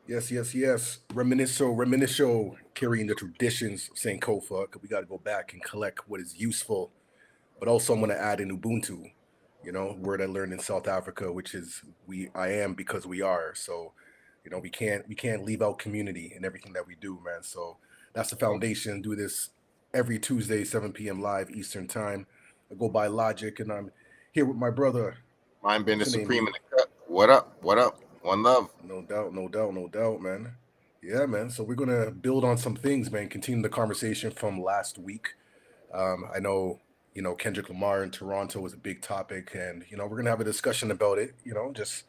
Yes, yes, yes. Reminisce Show, carrying the traditions of St. Kofa. 'Cause we got to go back and collect what is useful. But also, I'm going to add in Ubuntu, word I learned in South Africa, which is I am because we are. So, we can't leave out community in everything that we do, man. So that's the Nope. foundation. Do this every Tuesday, 7 p.m. live Eastern time. I go by Logic, and I'm here with my brother. Mindbender What's your name, Supreme B? in the cut. What up? What up? One love. No doubt, no doubt, no doubt, man. Yeah, man. So we're gonna build on some things, man. Continue the conversation from last week. I know, Kendrick Lamar in Toronto was a big topic, and we're gonna have a discussion about it. Just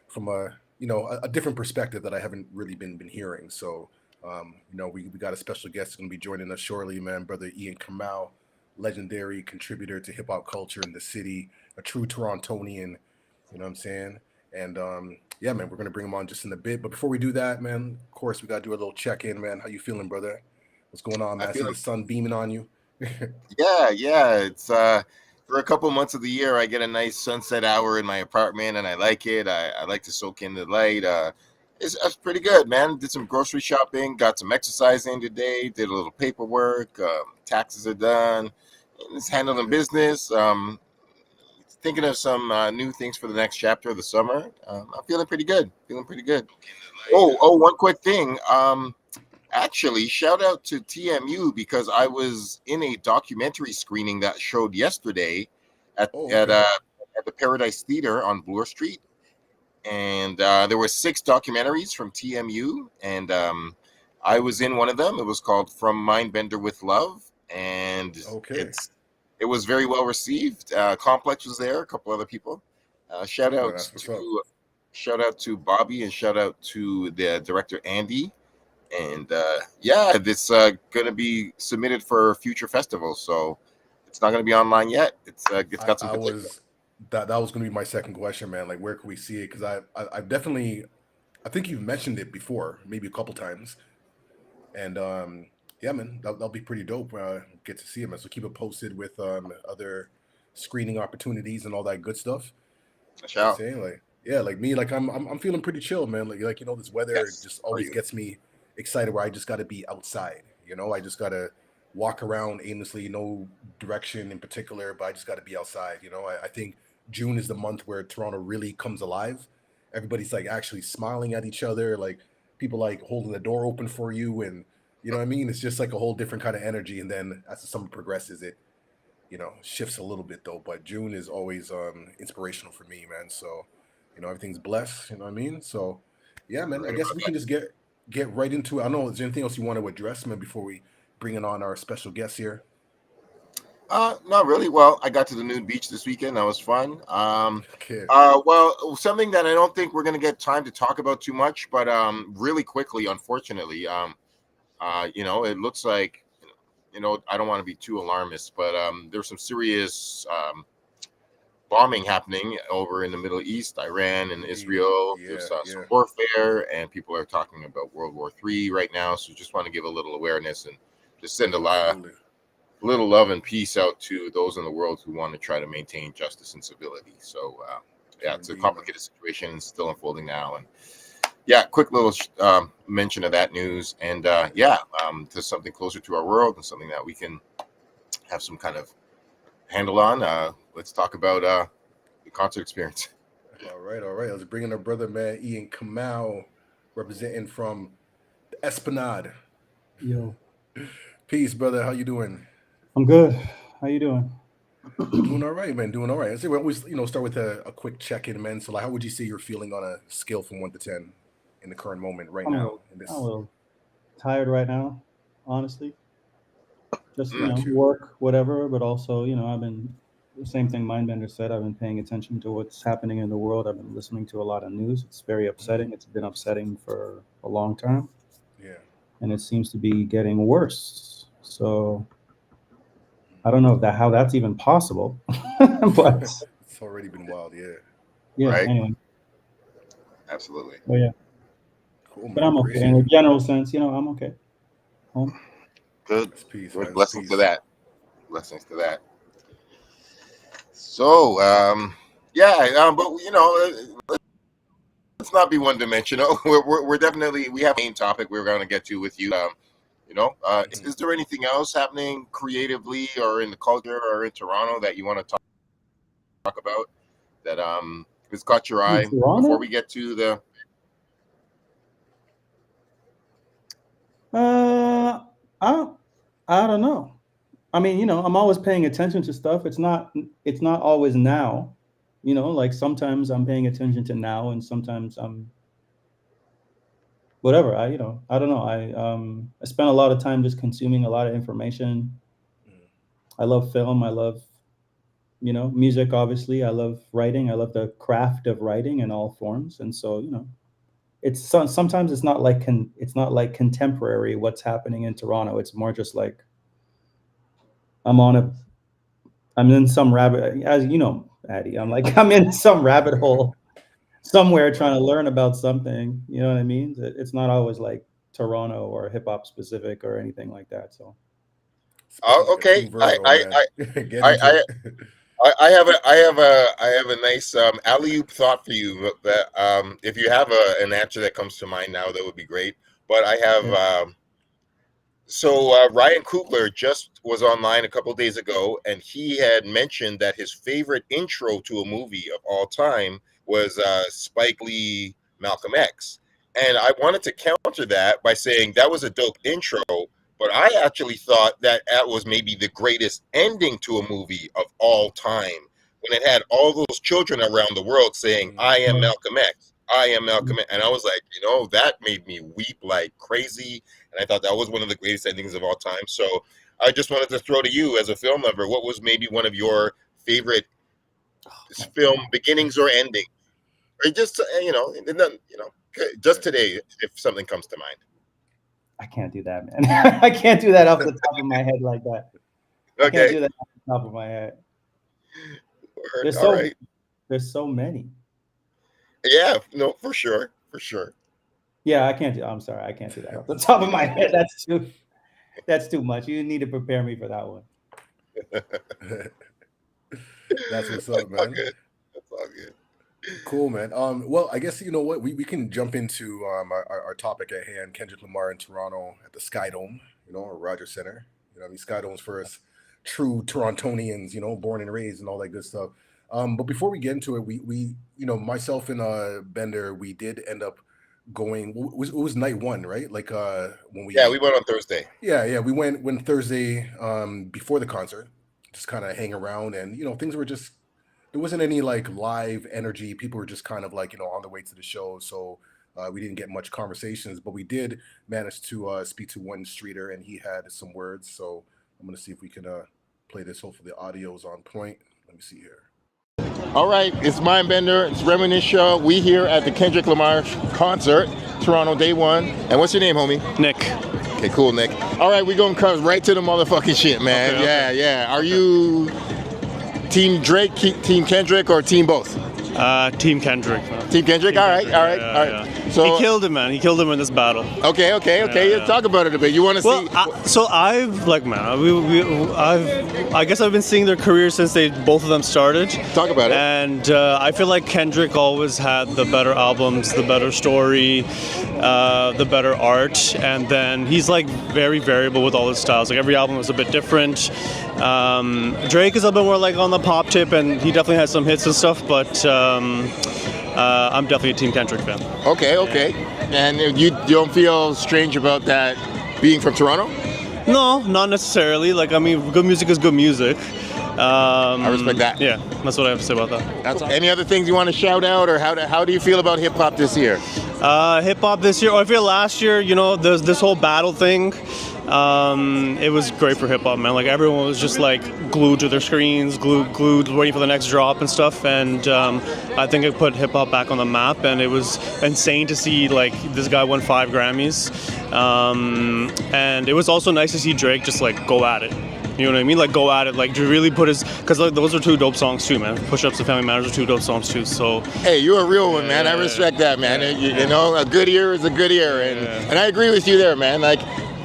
from a different perspective that I haven't really been hearing. So, we got a special guest going to be joining us shortly, man. Brother Ian Kamau, legendary contributor to hip hop culture in the city, a true Torontonian. You know what I'm saying? And yeah, man, we're gonna bring him on just in a bit. But before we do that, man, of course we gotta do a little check in, man. How you feeling, brother? What's going on, I man? I see feel the sun beaming on you. yeah. It's for a couple months of the year, I get a nice sunset hour in my apartment, and I like it. I like to soak in the light. It's pretty good, man. Did some grocery shopping, got some exercise in today, did a little paperwork. Taxes are done. It's handling Good. business. Thinking of some new things for the next chapter of the summer. I'm feeling pretty good. Feeling pretty good. One quick thing. Actually, shout out to TMU because I was in a documentary screening that showed yesterday at Oh, at okay. uh, at the Paradise Theater on Bloor Street, and there were six documentaries from TMU, and I was in one of them. It was called From Mindbender with Love, and Okay. it was very well received. Complex was there, a couple other people. Uh, shout No, out that's what's up. to shout out to Bobby and shout out to the director Andy. And yeah, it's going to be submitted for future festivals, so it's not going to be online yet. It's I, got some I potential. was that was gonna be my second question, man. Like, where can we see it? Because I've definitely, I think you've mentioned it before, maybe a couple times, and yeah, man, that'll be pretty dope. Get to see it, man. So keep it posted with other screening opportunities and all that good stuff. You know what I'm Shout saying? Like, yeah, like me, like I'm feeling pretty chill, man. Like this weather yes just for always you. gets me excited. Where I just got to be outside. I just gotta walk around aimlessly, no direction in particular, but I just got to be outside. I think June is the month where Toronto really comes alive. Everybody's like actually smiling at each other, like people like holding the door open for you, and you know what I mean. It's just like a whole different kind of energy. And then as the summer progresses, it shifts a little bit though. But June is always inspirational for me, man. So everything's blessed. You know what I mean? So yeah, man. I Right guess about we that. can just get right into it. I don't know. Is there anything else you want to address, man, before we bring in on our special guest here? Not really. Well, I got to the nude beach this weekend. That was fun. Okay. Well, something that I don't think we're going to get time to talk about too much, but really quickly, unfortunately, it looks like, I don't want to be too alarmist, but there's some serious bombing happening over in the Middle East, Iran and Israel. Yeah, There's some yeah. warfare, and people are talking about World War III right now. So just want to give a little awareness and just send Absolutely. little love and peace out to those in the world who want to try to maintain justice and civility. So yeah, True it's a indeed, man. complicated situation and still unfolding now. And yeah, quick little mention of that news, and to something closer to our world and something that we can have some kind of handle on. Let's talk about the concert experience. All right, all right. Let's bring in our brother, man, Ian Kamau, representing from the Esplanade. Yo, Peace, brother. How you doing? I'm good. How you doing? Doing all right, man. Doing all right. I say we always, start with a quick check-in, man. So, like, how would you say you're feeling on a scale from 1 to 10 in the current moment right I'm a now? little, In I'm a this, little tired right now, honestly. Just Mm, got you. work, whatever. But also, I've been the same thing Mindbender said. I've been paying attention to what's happening in the world. I've been listening to a lot of news. It's very Hmm. upsetting. It's been upsetting for a long time, Yeah. and it seems to be getting worse. So I don't know if that how that's even possible, but It's already been wild. Yeah. yeah. right? Anyway, Absolutely. but yeah, Cool, but man. I'm okay. In Appreciate a it. general sense, I'm okay. Home. Good. It's peace, man. Good. It's Blessings to peace. that. Blessings to that. So, yeah, but let's let's not be one dimensional. We're definitely, we have a main topic we're going to get to with you. Is there anything else happening creatively or in the culture or in Toronto that you want to talk about that has caught your eye before we get to the? I don't know. I mean, I'm always paying attention to stuff. It's not always now. Like sometimes I'm paying attention to now, and sometimes I'm whatever. I don't know. I spend a lot of time just consuming a lot of information. I love film. I love music. Obviously, I love writing. I love the craft of writing in all forms, and so it's sometimes it's not like contemporary what's happening in Toronto. It's more just like I'm in some rabbit, as you know, Addy. I'm in some rabbit hole somewhere trying to learn about something. You know what I mean? It's not always like Toronto or hip hop specific or anything like that. So. Okay. I have a nice alley-oop thought for you. That if you have an answer that comes to mind now, that would be great. But I have. So Ryan Coogler just was online a couple of days ago, and he had mentioned that his favorite intro to a movie of all time was Spike Lee Malcolm X. And I wanted to counter that by saying that was a dope intro, but I actually thought that was maybe the greatest ending to a movie of all time, when it had all those children around the world saying, "I am Malcolm X. I am Malcolm X." And I was like, that made me weep like crazy. And I thought that was one of the greatest endings of all time. So I just wanted to throw to you, as a film lover, what was maybe one of your favorite film beginnings or endings? Or just, just today, if something comes to mind. I can't do that, man. I can't do that off the top of my head like that. I can't do that off the top of my head. There's so many. Yeah, no, for sure. Yeah, I'm sorry, I can't do that off the top of my head. That's too much. You need to prepare me for that one. That's what's up, man. That's all good. Cool, man. Well, I guess what we can jump into our topic at hand. Kendrick Lamar in Toronto at the Sky Dome, or Rogers Center. Sky Dome's for us true Torontonians, born and raised and all that good stuff. But before we get into it, we myself and Bender, we did end up going. It was night one, right? Like when we went on Thursday. Yeah, we went Thursday before the concert, just kind of hang around, and things were just. There wasn't any like live energy. People were just kind of like on their way to the show, so we didn't get much conversations. But we did manage to speak to one streeter, and he had some words. So I'm gonna see if we can play this. Hopefully the audio's on point. Let me see here. All right, it's Mindbender. It's Reminisce Show. We here at the Kendrick Lamar concert, Toronto, day one. And what's your name, homie? Nick. Okay, cool, Nick. All right, we're gonna come right to the motherfucking shit, man. Okay. Yeah. Are you Team Drake, Team Kendrick, or Team both? Team Kendrick. Team Kendrick. All right. Yeah. So he killed him, man. He killed him in this battle. Okay. Yeah. Talk about it a bit. You want to see? So I've I guess I've been seeing their careers since both of them started. Talk about it. And I feel like Kendrick always had the better albums, the better story, the better art, and then he's like very variable with all his styles. Like every album was a bit different. Drake is a bit more like on the pop tip, and he definitely has some hits and stuff, but I'm definitely a Team Kendrick fan. Okay. And you don't feel strange about that being from Toronto? No, not necessarily. Like, I mean, good music is good music. I respect that. Yeah, that's what I have to say about that. That's any other things you want to shout out, or how do you feel about hip hop this year? Hip hop this year, or I feel last year, this whole battle thing. It was great for hip hop, man. Like everyone was just like glued to their screens, glued, waiting for the next drop and stuff. And I think it put hip hop back on the map. And it was insane to see like this guy won 5 Grammys. And it was also nice to see Drake just like go at it. You know what I mean? Like go at it, like to really put his, because like, those are 2 dope songs too, man. Push Ups to Family Matters are 2 dope songs too. So hey, you're a real one, man. I respect that, man. You know, a good ear is a good ear, and I agree with you there, man. Like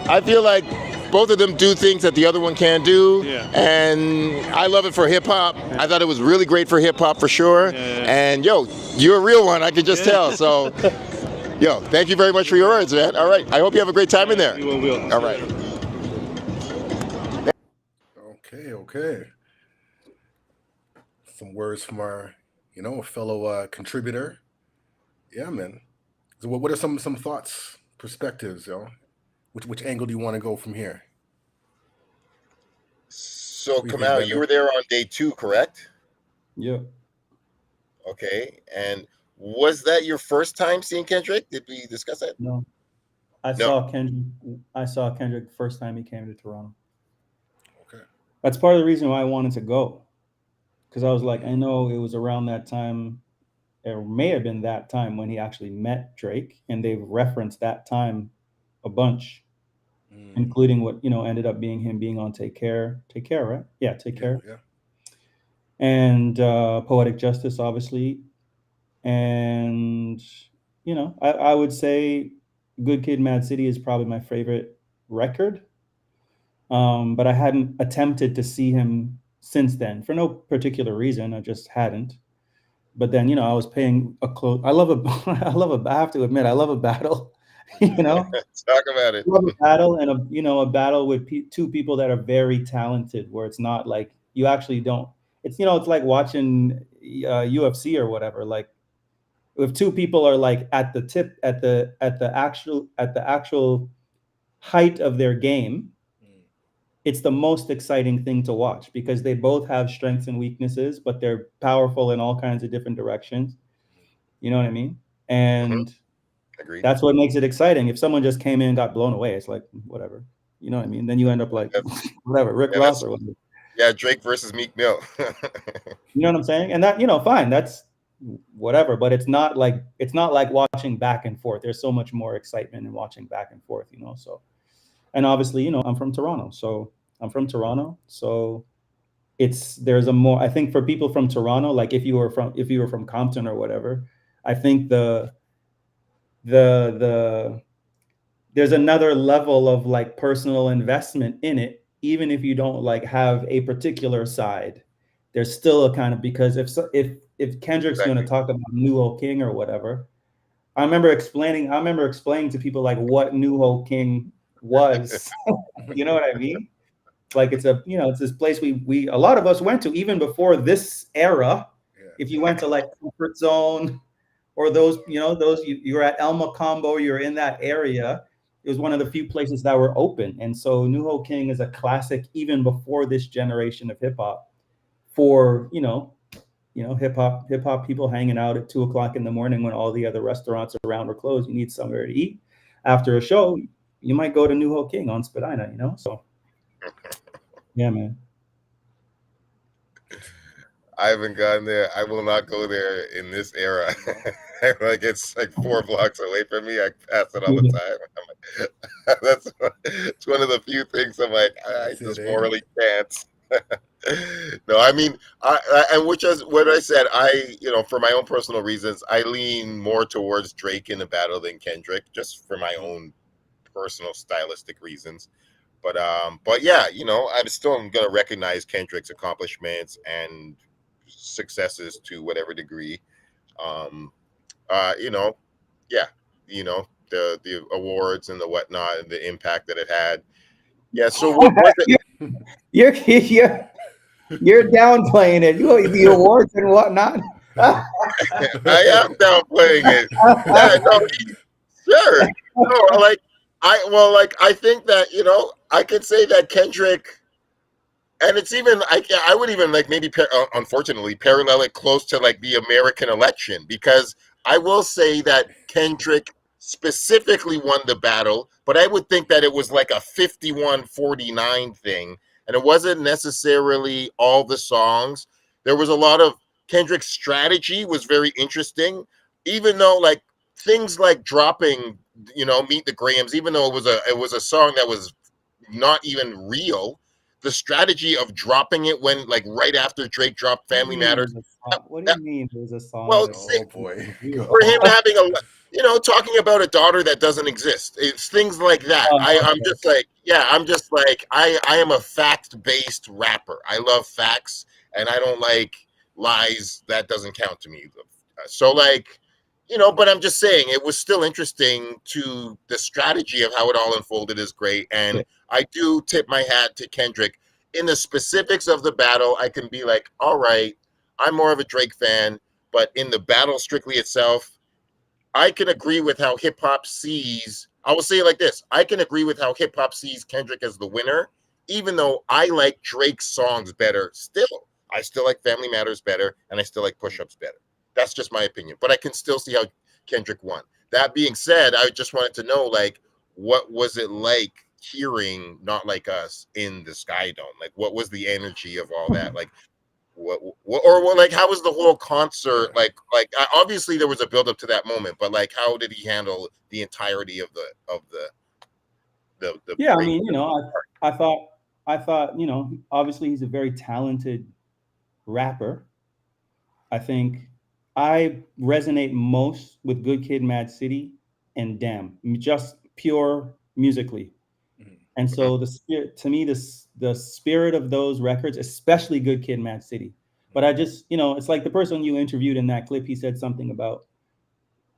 I feel like both of them do things that the other one can't do. Yeah. And I love it for hip hop. I thought it was really great for hip hop for sure. Yeah. And yo, you're a real one. I can just tell. So, yo, thank you very much for your words, man. All right. I hope you have a great time in there. We will. All right. Okay. Some words from our, fellow contributor. Yeah, man. So what are some thoughts, perspectives, Which angle do you want to go from here? So, Kamau, you were there on day 2, correct? Yeah. Okay. And was that your first time seeing Kendrick? Did we discuss that? No. I saw Kendrick the first time he came to Toronto. Okay. That's part of the reason why I wanted to go. Because I was like, I know it was around that time, it may have been that time when he actually met Drake, and they've referenced that time a bunch, including what ended up being him being on Take Care, right? Yeah, Take Care. Yeah. And Poetic Justice, obviously. And I would say Good Kid, Mad City is probably my favorite record. But I hadn't attempted to see him since then for no particular reason. I just hadn't. But then, I was paying a close. I have to admit, I love a battle. Talk about it. I love a battle, and a battle with two people that are very talented, where it's not like you actually don't. It's it's like watching UFC or whatever. Like if two people are like at the tip, at the actual height of their game, it's the most exciting thing to watch because they both have strengths and weaknesses, but they're powerful in all kinds of different directions. You know what I mean? And Agreed. That's what makes it exciting. If someone just came in and got blown away, it's like, whatever. You know what I mean? Then you end up like, whatever, Rick Ross or whatever. Yeah, Drake versus Meek Mill. You know what I'm saying? And that, fine, that's whatever, but it's not like watching back and forth. There's so much more excitement in watching back and forth, so. And obviously, I'm from Toronto. So there's a more, I think for people from Toronto, like if you were from Compton or whatever, I think there's another level of like personal investment in it, even if you don't like have a particular side. There's still a kind of, because if Kendrick's going to talk about New Ho King or whatever, I remember explaining to people like what New Ho King was. You know what I mean? Like it's this place we a lot of us went to even before this era. Yeah. If you went to like Comfort Zone or those you were at Elma Combo, you're in that area. It was one of the few places that were open. And so New Ho King is a classic even before this generation of hip hop for hip hop people hanging out at 2:00 in the morning when all the other restaurants around were closed. You need somewhere to eat after a show. You might go to New Ho King on Spadina, so yeah, man. I haven't gone there. I will not go there in this era. Like it's like 4 blocks away from me. I pass it all the time. It's one of the few things I'm like, I just morally can't. No, I mean, and which is what I said. For my own personal reasons, I lean more towards Drake in the battle than Kendrick, just for my own personal stylistic reasons. But yeah, I'm still gonna recognize Kendrick's accomplishments and successes to whatever degree. The awards and the whatnot and the impact that it had. Yeah. So what was it? You're downplaying it. The awards and whatnot. I am downplaying it. Yeah, no, sure. No, I think that I could say that Kendrick, and it's even I would even like maybe unfortunately parallel it close to like the American election, because I will say that Kendrick specifically won the battle, but I would think that it was like a 51-49 thing, and it wasn't necessarily all the songs. There was a lot of Kendrick's strategy was very interesting, even though like things like dropping Meet the Grahams, even though it was a song that was not even real, the strategy of dropping it when like right after Drake dropped Family Matters. What do That, you mean there's a song? well, Oh boy. for him having talking about a daughter that doesn't exist. It's things like that. I'm Okay. just like, I'm just like, I am a fact-based rapper. I love facts, and I don't like lies. That doesn't count to me. So like, but I'm just saying it was still interesting. To the strategy of how it all unfolded is great. And I do tip my hat to Kendrick. In the specifics of the battle, I can be like, all right, I'm more of a Drake fan, but in the battle strictly itself, I can agree with how hip hop sees. I will say it like this: I can agree with how hip hop sees Kendrick as the winner, even though I like Drake's songs better. Still, I still like Family Matters better, and I still like Push Ups better. That's just my opinion, but I can still see how Kendrick won. That being said, I just wanted to know, like, what was it like hearing Not Like Us in the Sky Dome? Like, what was the energy of all that? Like, like how was the whole concert? Like obviously there was a build up to that moment, but like how did he handle the entirety of the Yeah, I mean, I thought, obviously he's a very talented rapper. I think I resonate most with Good Kid, Mad City and Damn, just pure musically. And so the spirit, to me, the spirit of those records, especially Good Kid, Mad City. But I just, it's like the person you interviewed in that clip, he said something about,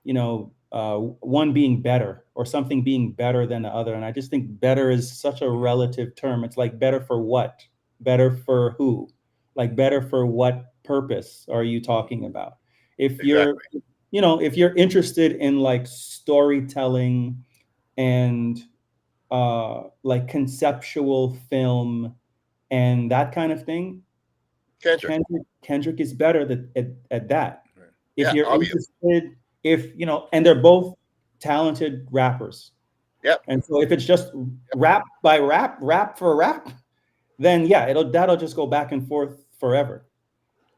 one being better or something being better than the other. And I just think better is such a relative term. It's like better for what? Better for who? Like better for what purpose are you talking about? If you're, if you're interested in like storytelling and like conceptual film and that kind of thing, Kendrick is better at that. If you're interested, and they're both talented rappers. Yep. And so if it's just rap by rap, rap for rap, then yeah, that'll just go back and forth forever.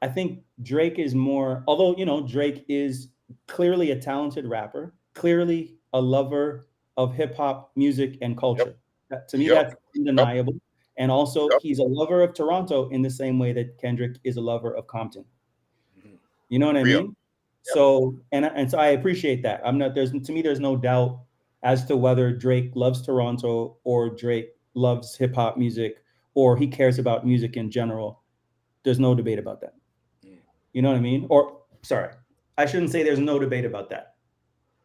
I think Drake is more, although Drake is clearly a talented rapper, clearly a lover of hip hop music and culture. To me, that's undeniable. And also, he's a lover of Toronto in the same way that Kendrick is a lover of Compton. You know what I mean? So, and so I appreciate that. To me, there's no doubt as to whether Drake loves Toronto or Drake loves hip hop music or he cares about music in general. There's no debate about that. You know what I mean? Or, sorry, I shouldn't say there's no debate about that.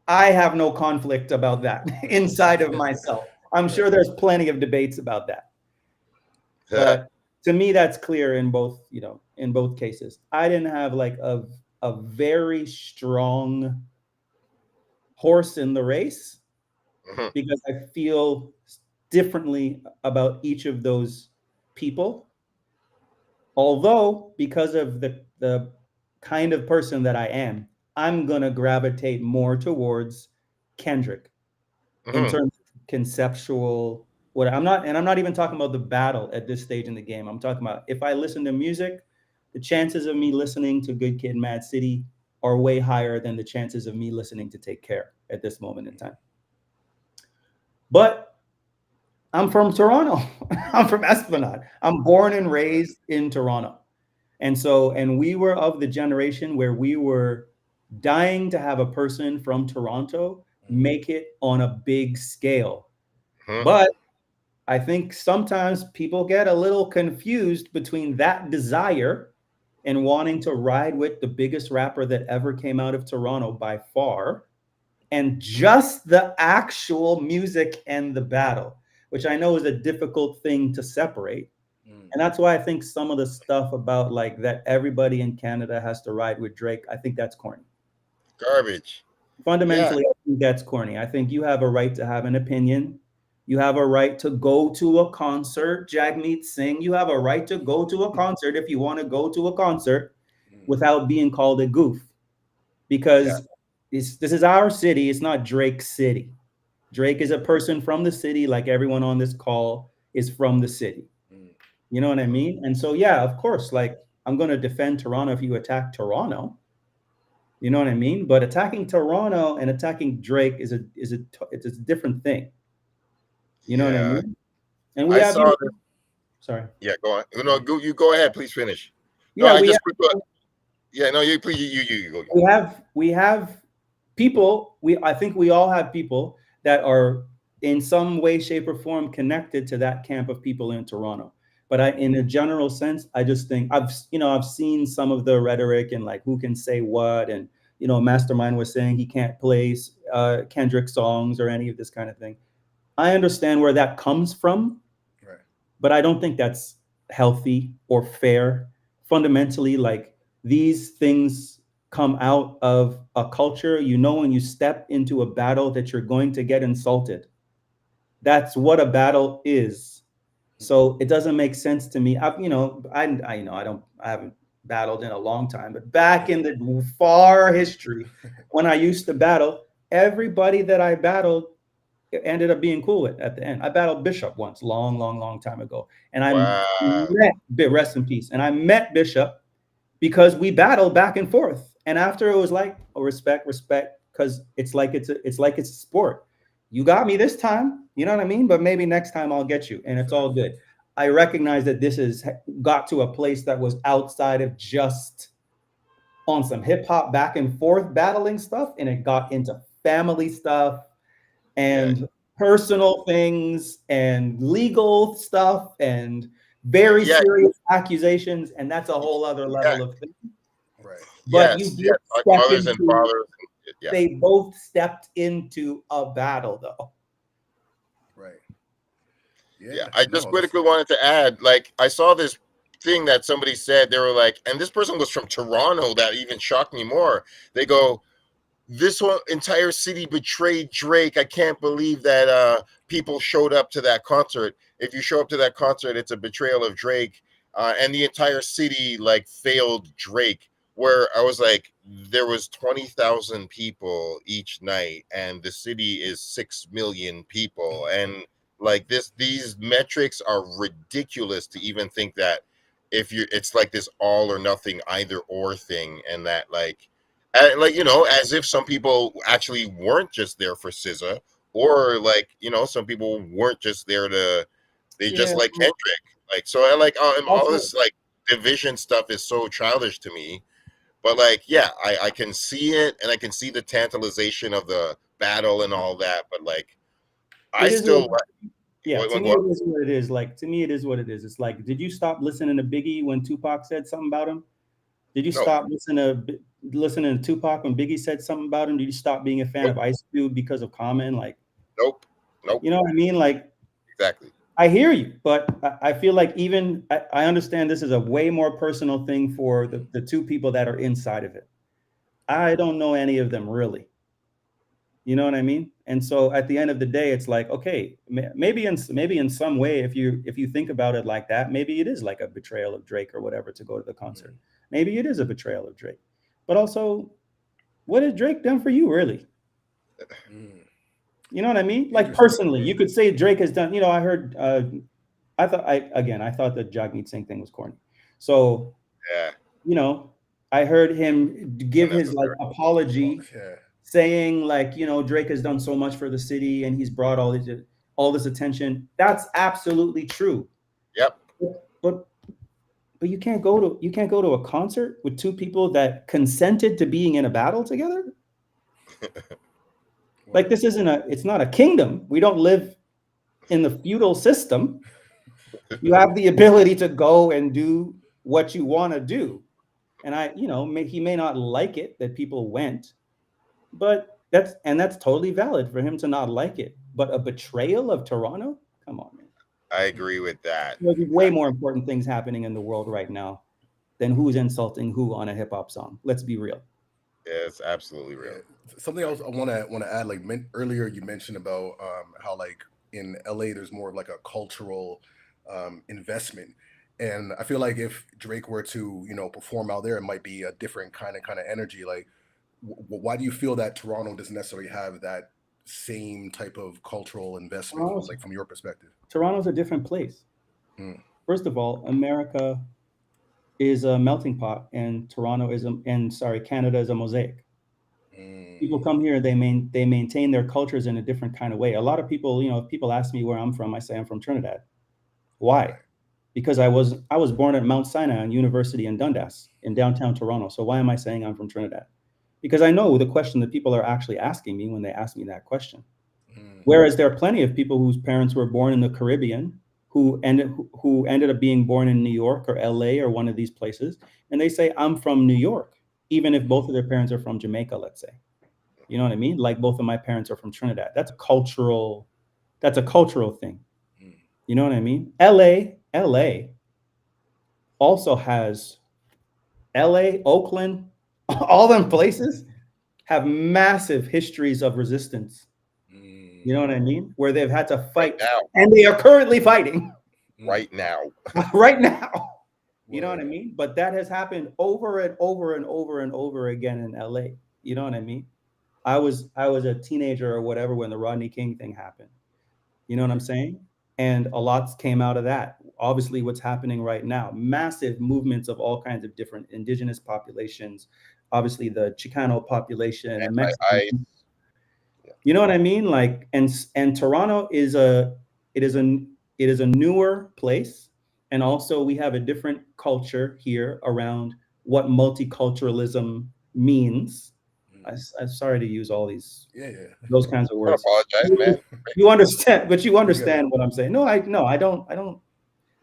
I have no conflict about that inside of myself. I'm sure there's plenty of debates about that. But to me, that's clear in both cases. I didn't have like a very strong horse in the race because I feel differently about each of those people. Although, because of the kind of person that I am, I'm gonna gravitate more towards Kendrick in terms of conceptual. I'm not even talking about the battle at this stage in the game. I'm talking about if I listen to music, the chances of me listening to Good Kid, Mad City are way higher than the chances of me listening to Take Care at this moment in time. But I'm from Toronto. I'm from Esplanade. I'm born and raised in Toronto. And we were of the generation where we were dying to have a person from Toronto make it on a big scale. But I think sometimes people get a little confused between that desire and wanting to ride with the biggest rapper that ever came out of Toronto by far, and just the actual music and the battle, which I know is a difficult thing to separate. And that's why I think some of the stuff about like that everybody in Canada has to ride with Drake, I think that's corny. Garbage. Fundamentally, I think that's corny. I think you have a right to have an opinion. You have a right to go to a concert. Jagmeet Singh, you have a right to go to a concert if you want to go to a concert without being called a goof. Because this is our city. It's not Drake's city. Drake is a person from the city, like everyone on this call is from the city. You know what I mean? And so, yeah, of course, like I'm going to defend Toronto if you attack Toronto. You know what I mean? But attacking Toronto and attacking Drake it's a different thing. You know what I mean? And we have Sorry. Yeah, go on. No, you go ahead. Please finish. No, Yeah, I just yeah, no, you please you go. we have people. I think we all have people that are in some way, shape, or form connected to that camp of people in Toronto. But in a general sense, I just think I've seen some of the rhetoric and like who can say what, and Mastermind was saying he can't play Kendrick songs or any of this kind of thing. I understand where that comes from, Right. but I don't think that's healthy or fair. Fundamentally, like these things come out of a culture. When you step into a battle that you're going to get insulted. That's what a battle is. So it doesn't make sense to me. I haven't battled in a long time, but back in the far history, when I used to battle, everybody that I battled ended up being cool with at the end. I battled Bishop once, long time ago, and rest in peace. And I met Bishop because we battled back and forth. And after it was like, oh, respect, because it's like it's a sport. You got me this time, you know what I mean? But maybe next time I'll get you, and it's all good. I recognize that this has got to a place that was outside of just on some hip hop back and forth battling stuff, and it got into family stuff and personal things and legal stuff and very serious accusations, and that's a whole other level of thing. Right. But like mothers and fathers. They both stepped into a battle, though. Right. Yeah. I just quickly wanted to add, like, I saw this thing that somebody said. They were like, and this person was from Toronto. That even shocked me more. They go, this whole entire city betrayed Drake. I can't believe that people showed up to that concert. If you show up to that concert, it's a betrayal of Drake. And the entire city like failed Drake. Where I was like, there was 20,000 people each night, and the city is 6 million people, and like these metrics are ridiculous to even think that it's like this all or nothing, either or thing, and that like as if some people actually weren't just there for SZA, or like some people weren't just there they just like Kendrick, like so. I like all this like division stuff is so childish to me. But like, I can see it, and I can see the tantalization of the battle and all that. But like, to me, it is what it is. Like, to me, it is what it is. It's like, did you stop listening to Biggie when Tupac said something about him? Did you stop listening to Tupac when Biggie said something about him? Did you stop being a fan of Ice Cube because of Common? Like, nope. You know what I mean? Like, exactly. I hear you, but I feel like I understand this is a way more personal thing for the two people that are inside of it. I don't know any of them really. You know what I mean? And so at the end of the day, it's like, okay, maybe in some way, if you think about it like that, maybe it is like a betrayal of Drake or whatever to go to the concert. Maybe it is a betrayal of Drake. But also, what has Drake done for you, really? You know what I mean? Like, personally, you could say Drake has done, I heard, I thought the Jagmeet Singh thing was corny. So, I heard him give his like apology, saying like, Drake has done so much for the city and he's brought all this attention. That's absolutely true. Yep. But you can't go to a concert with two people that consented to being in a battle together. Like, it's not a kingdom. We don't live in the feudal system. You have the ability to go and do what you want to do. And he may not like it that people went, but that's totally valid for him to not like it. But a betrayal of Toronto? Come on, man. I agree with that. There's way more important things happening in the world right now than who's insulting who on a hip hop song. Let's be real. Yeah, it's absolutely real. Something else I want to add, like earlier you mentioned about how like in LA there's more of like a cultural investment, and I feel like if Drake were to perform out there, it might be a different kind of energy. Like, why do you feel that Toronto doesn't necessarily have that same type of cultural investment, like from your perspective? Toronto's a different place. First of all, America is a melting pot, and Canada is a mosaic. People come here, they maintain their cultures in a different kind of way. A lot of people, if people ask me where I'm from, I say I'm from Trinidad. Why? because I was born at Mount Sinai University in Dundas in downtown Toronto. So why am I saying I'm from Trinidad? Because I know the question that people are actually asking me when they ask me that question. Whereas there are plenty of people whose parents were born in the Caribbean who ended up being born in New York or LA or one of these places, and they say, I'm from New York, even if both of their parents are from Jamaica, let's say. You know what I mean? Like both of my parents are from Trinidad. That's a cultural thing. You know what I mean? LA also has LA, Oakland, all them places have massive histories of resistance. You know what I mean? Where they've had to fight now. and they are currently fighting Right now. right now. You know what I mean? But that has happened over and over and over and over again in LA. You know what I mean? I was a teenager or whatever when the Rodney King thing happened. You know what I'm saying? And a lot came out of that. Obviously, what's happening right now, massive movements of all kinds of different indigenous populations. Obviously, the Chicano population, the Mexican. You know what I mean? Like, and Toronto is a newer place, and also we have a different culture here around what multiculturalism means. I'm sorry to use all these those kinds of words. I apologize, man. You understand, but you understand what I'm saying. No, I don't.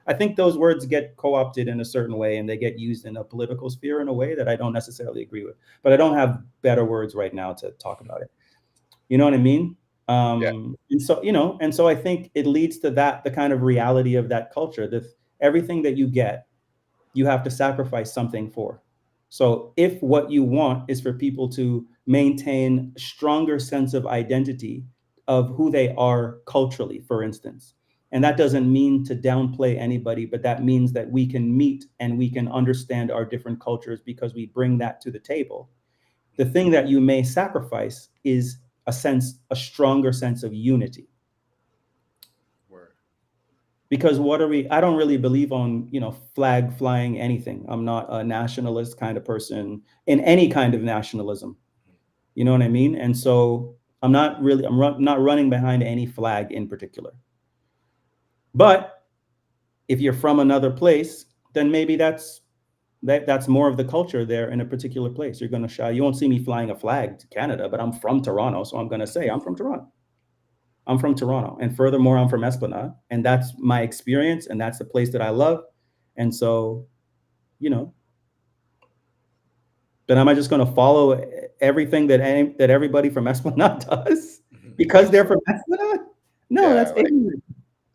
I think those words get co-opted in a certain way and they get used in a political sphere in a way that I don't necessarily agree with. But I don't have better words right now to talk about it. You know what I mean? And so, and so I think it leads to that, the kind of reality of that culture, that everything that you get, you have to sacrifice something for. So if what you want is for people to maintain a stronger sense of identity of who they are culturally, for instance, and that doesn't mean to downplay anybody, but that means that we can meet and we can understand our different cultures because we bring that to the table. The thing that you may sacrifice is a stronger sense of unity. Because I don't really believe on, flag flying anything. I'm not a nationalist kind of person in any kind of nationalism. You know what I mean? And so I'm not running behind any flag in particular. But if you're from another place, then maybe that's more of the culture there in a particular place. You're going to shout. You won't see me flying a flag to Canada, but I'm from Toronto, so I'm going to say I'm from Toronto. I'm from Toronto, and furthermore, I'm from Esplanade, and that's my experience, and that's the place that I love. And so, then am I just going to follow everything that everybody from Esplanade does because they're from Esplanade? No, that's ignorant.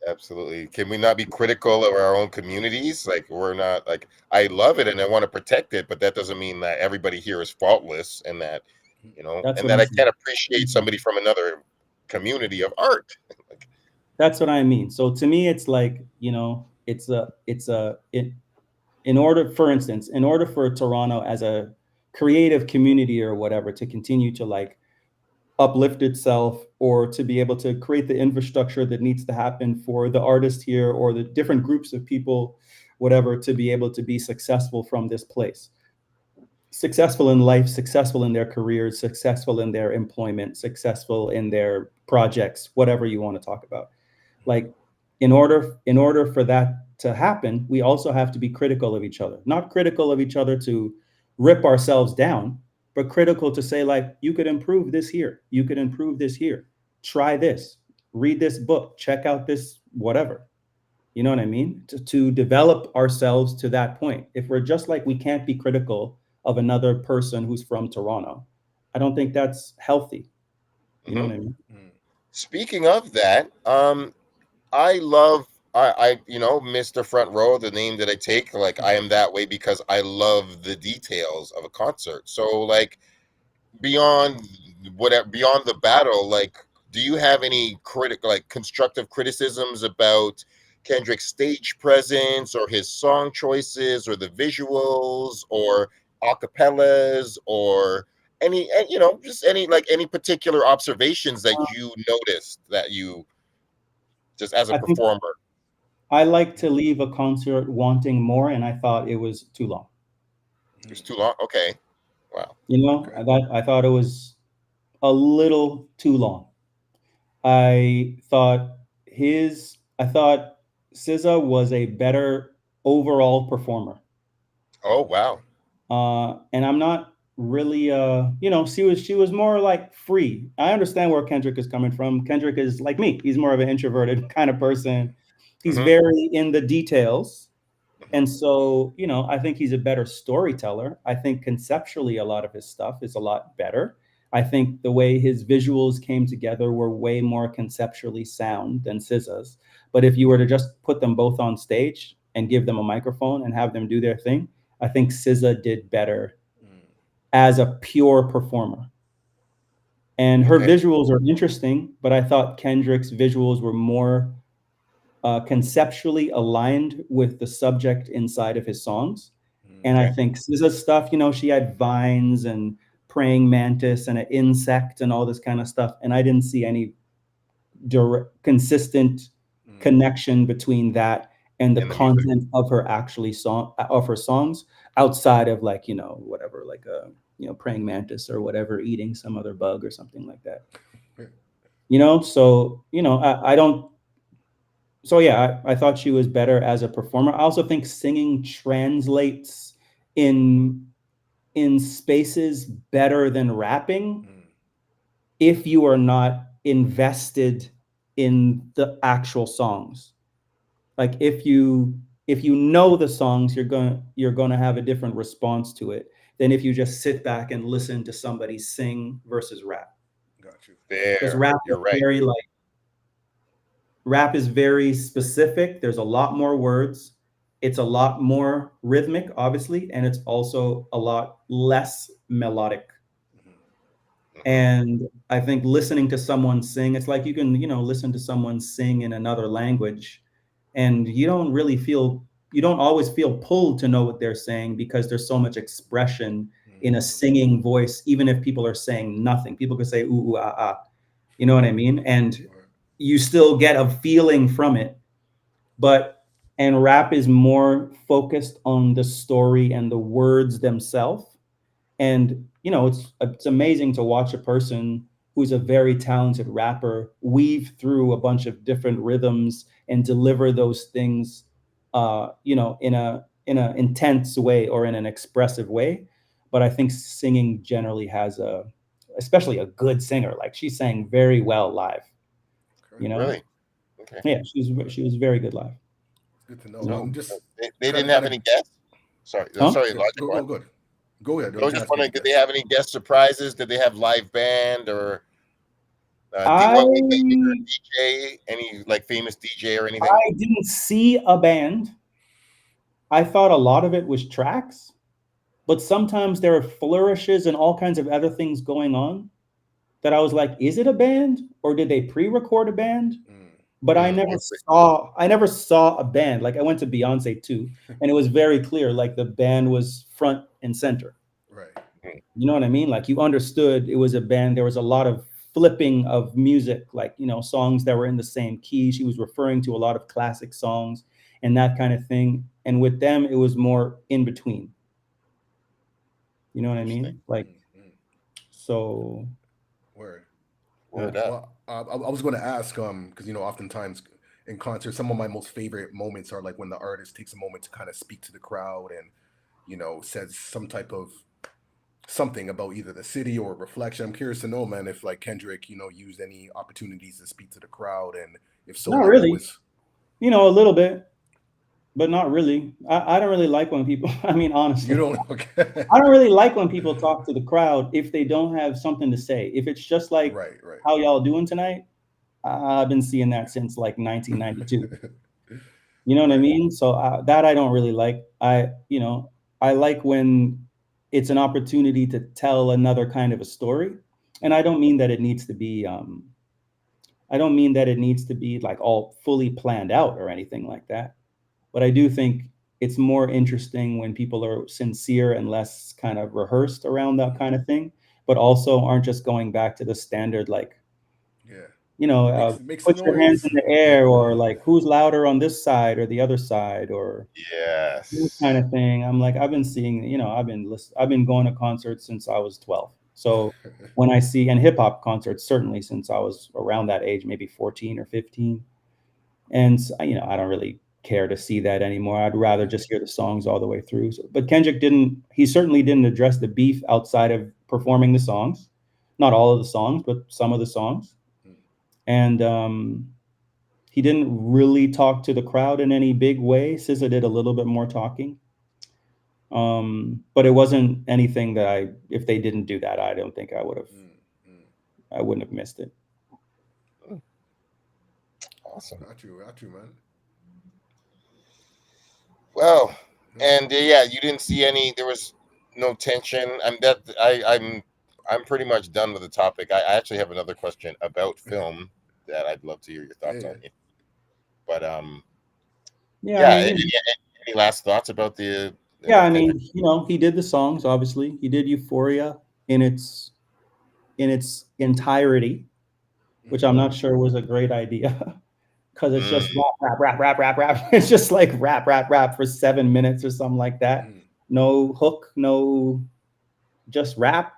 Absolutely. Can we not be critical of our own communities? Like, we're not, like, I love it and I want to protect it, but that doesn't mean that everybody here is faultless and that, and that I can't appreciate somebody from another community of art. That's what I mean. So to me, it's like, in order for Toronto as a creative community or whatever to continue to like uplift itself or to be able to create the infrastructure that needs to happen for the artist here or the different groups of people, whatever, to be able to be successful from this place. Successful in life, successful in their careers, successful in their employment, successful in their projects, whatever you want to talk about. Like, in order for that to happen, we also have to be critical of each other. Not critical of each other to rip ourselves down, but critical to say, like, you could improve this here. You could improve this here. Try this. Read this book. Check out this whatever. You know what I mean? To develop ourselves to that point. If we're just like, we can't be critical of another person who's from Toronto, I don't think that's healthy. You know what I mean? Speaking of that, I love Mr. Front Row, the name that I take, like, I am that way because I love the details of a concert. So, like, beyond the battle, like, do you have any constructive criticisms about Kendrick's stage presence or his song choices or the visuals or acapellas or just any particular observations that you noticed that you just as a performer? I like to leave a concert wanting more, and I thought it was too long. It was too long? Okay. Wow. I thought it was a little too long. I thought SZA was a better overall performer. Oh wow. And I'm not really she was more like free. I understand where Kendrick is coming from. Kendrick is like me. He's more of an introverted kind of person. He's very in the details. And so, I think he's a better storyteller. I think conceptually a lot of his stuff is a lot better. I think the way his visuals came together were way more conceptually sound than SZA's. But if you were to just put them both on stage and give them a microphone and have them do their thing, I think SZA did better as a pure performer. And her visuals are interesting, but I thought Kendrick's visuals were more conceptually aligned with the subject inside of his songs. And I think SZA's stuff, she had vines and praying mantis and an insect and all this kind of stuff. And I didn't see any consistent connection between that and the content of her songs outside of like, whatever, like praying mantis or whatever, eating some other bug or something like that. I thought she was better as a performer. I also think singing translates in spaces better than rapping if you are not invested in the actual songs. Like if you know the songs, you're gonna have a different response to it than if you just sit back and listen to somebody sing versus rap. Got you. Because rap is very specific. There's a lot more words. It's a lot more rhythmic, obviously, and it's also a lot less melodic. And I think listening to someone sing, it's like you can, listen to someone sing in another language, and you don't always feel pulled to know what they're saying because there's so much expression in a singing voice, even if people are saying nothing. People could say ooh, ooh, ah, ah. You know what I mean? And you still get a feeling from it. And rap is more focused on the story and the words themselves. And, it's amazing to watch a person who's a very talented rapper weave through a bunch of different rhythms and deliver those things, in an intense way or in an expressive way. But I think singing generally especially a good singer, like she sang very well live. Really? Okay. Yeah, she was very good live. Good to know. They didn't have any guests. Sorry, sorry. Go ahead. I was just wondering, did they have any guest surprises? Did they have live band or DJ? Any like famous DJ or anything? I didn't see a band. I thought a lot of it was tracks, but sometimes there are flourishes and all kinds of other things going on that I was like, is it a band or did they pre-record a band? But I never saw a band. Like I went to Beyonce too, and it was very clear, like the band was front and center. Right. You know what I mean? Like you understood it was a band. There was a lot of flipping of music, like, songs that were in the same key. She was referring to a lot of classic songs and that kind of thing. And with them, it was more in between. You know what I mean? Like, so. Word up. Well, I was going to ask, because oftentimes in concerts, some of my most favorite moments are like when the artist takes a moment to kind of speak to the crowd and says some type of something about either the city or reflection. I'm curious to know, man, if like Kendrick, used any opportunities to speak to the crowd, and if so, not really. A little bit, but not really. I don't really like when people. I mean, honestly, you don't. Okay. I don't really like when people talk to the crowd if they don't have something to say. If it's just like, right. How y'all doing tonight? I've been seeing that since like 1992. You know what I mean? So that I don't really like. I like when it's an opportunity to tell another kind of a story, and I don't mean that it needs to be. I don't mean that it needs to be like all fully planned out or anything like that. But I do think it's more interesting when people are sincere and less kind of rehearsed around that kind of thing, but also aren't just going back to the standard, like, makes put your hands in the air, or like who's louder on this side or the other side, or this kind of thing. I'm like, I've been seeing, I've been going to concerts since I was 12. So when I see, and hip hop concerts, certainly since I was around that age, maybe 14 or 15. And you know, I don't really care to see that anymore. I'd rather just hear the songs all the way through. So, but Kendrick didn't. He certainly didn't address the beef outside of performing the songs. Not all of the songs, but some of the songs. And he didn't really talk to the crowd in any big way. SZA did a little bit more talking. But it wasn't anything that if they didn't do that, I don't think I wouldn't have missed it. Awesome. Got you, man. Well, and yeah, you didn't see any. There was no tension. I'm pretty much done with the topic. I actually have another question about film that I'd love to hear your thoughts on. But yeah. I mean, any last thoughts about the? Yeah, I mean, you know, he did the songs. Obviously, he did Euphoria in its entirety, which I'm not sure was a great idea because it's just rap. It's just like rap for 7 minutes or something like that. No hook, no, just rap.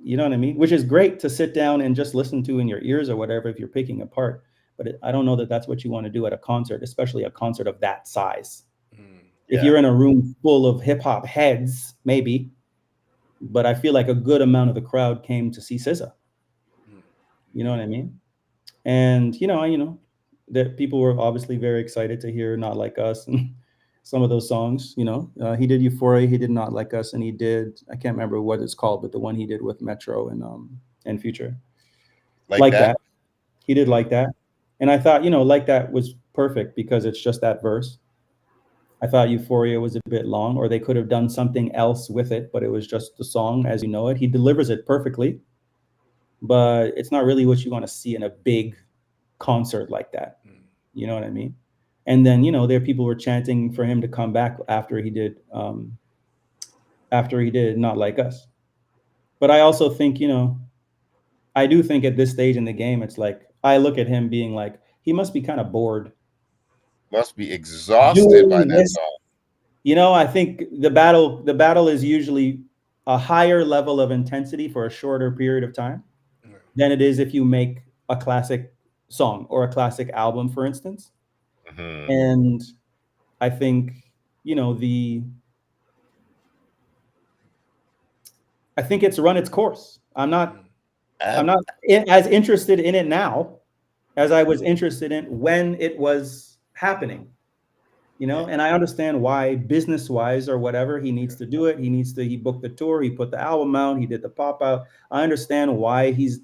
You know what I mean? Which is great to sit down and just listen to in your ears or whatever if you're picking apart. But I don't know that that's what you want to do at a concert, especially a concert of that size. If you're in a room full of hip hop heads, maybe, but I feel like a good amount of the crowd came to see SZA. You know what I mean? And you know that people were obviously very excited to hear "Not Like Us" and some of those songs. You know, he did Euphoria, he did "Not Like Us," and he did, I can't remember what it's called, but the one he did with Metro and Future, like that. He did Like That, and I thought, you know, Like That was perfect because it's just that verse. I thought Euphoria was a bit long, or they could have done something else with it, but it was just the song as you know it. He delivers it perfectly, but it's not really what you want to see in a big concert like that. You know what I mean? And then, you know, people were chanting for him to come back after he did Not Like Us. But I also think, you know, I do think at this stage in the game, it's like, I look at him being like, he must be kind of bored. Must be exhausted by that song. You know, I think the battle is usually a higher level of intensity for a shorter period of time than it is if you make a classic song or a classic album, for instance. And I think, you know, I think it's run its course. I'm not as interested in it now as I was interested in when it was happening. You know, and I understand why business-wise or whatever, he needs to do it. He booked the tour, he put the album out, he did the pop out. I understand why he's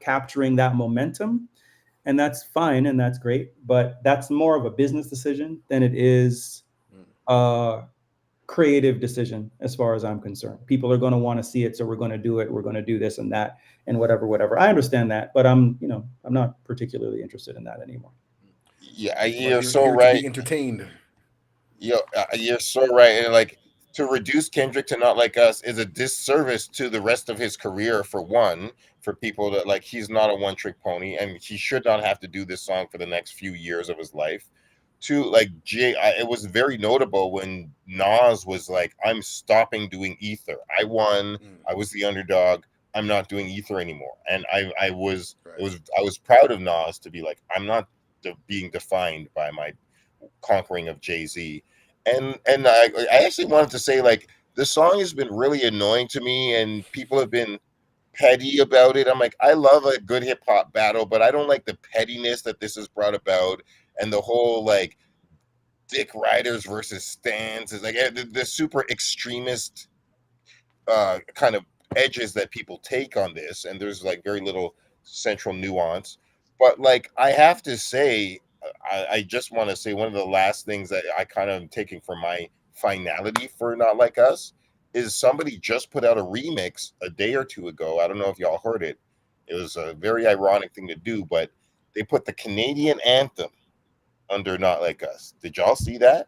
capturing that momentum, and that's fine and that's great. But that's more of a business decision than it is a creative decision, as far as I'm concerned. People are going to want to see it, so we're going to do it. We're going to do this and that and whatever. I understand that, but I'm not particularly interested in that anymore. Yeah, you're so right. To be entertained. You're so right. And like, to reduce Kendrick to Not Like Us is a disservice to the rest of his career. For one, for people that, like, he's not a one-trick pony, and he should not have to do this song for the next few years of his life. Two, like, it was very notable when Nas was like, "I'm stopping doing Ether. I won. I was the underdog. I'm not doing Ether anymore." And I was proud of Nas to be like, "I'm not being defined by my conquering of Jay-Z." And I actually wanted to say, like, the song has been really annoying to me, and people have been petty about it. I'm like, I love a good hip hop battle, but I don't like the pettiness that this has brought about, and the whole like Dick Riders versus Stans is like the super extremist kind of edges that people take on this, and there's like very little central nuance. But like, I have to say, I just want to say one of the last things that I kind of am taking for my finality for Not Like Us is somebody just put out a remix a day or two ago. I don't know if y'all heard it. It was a very ironic thing to do, but they put the Canadian anthem under Not Like Us. Did y'all see that?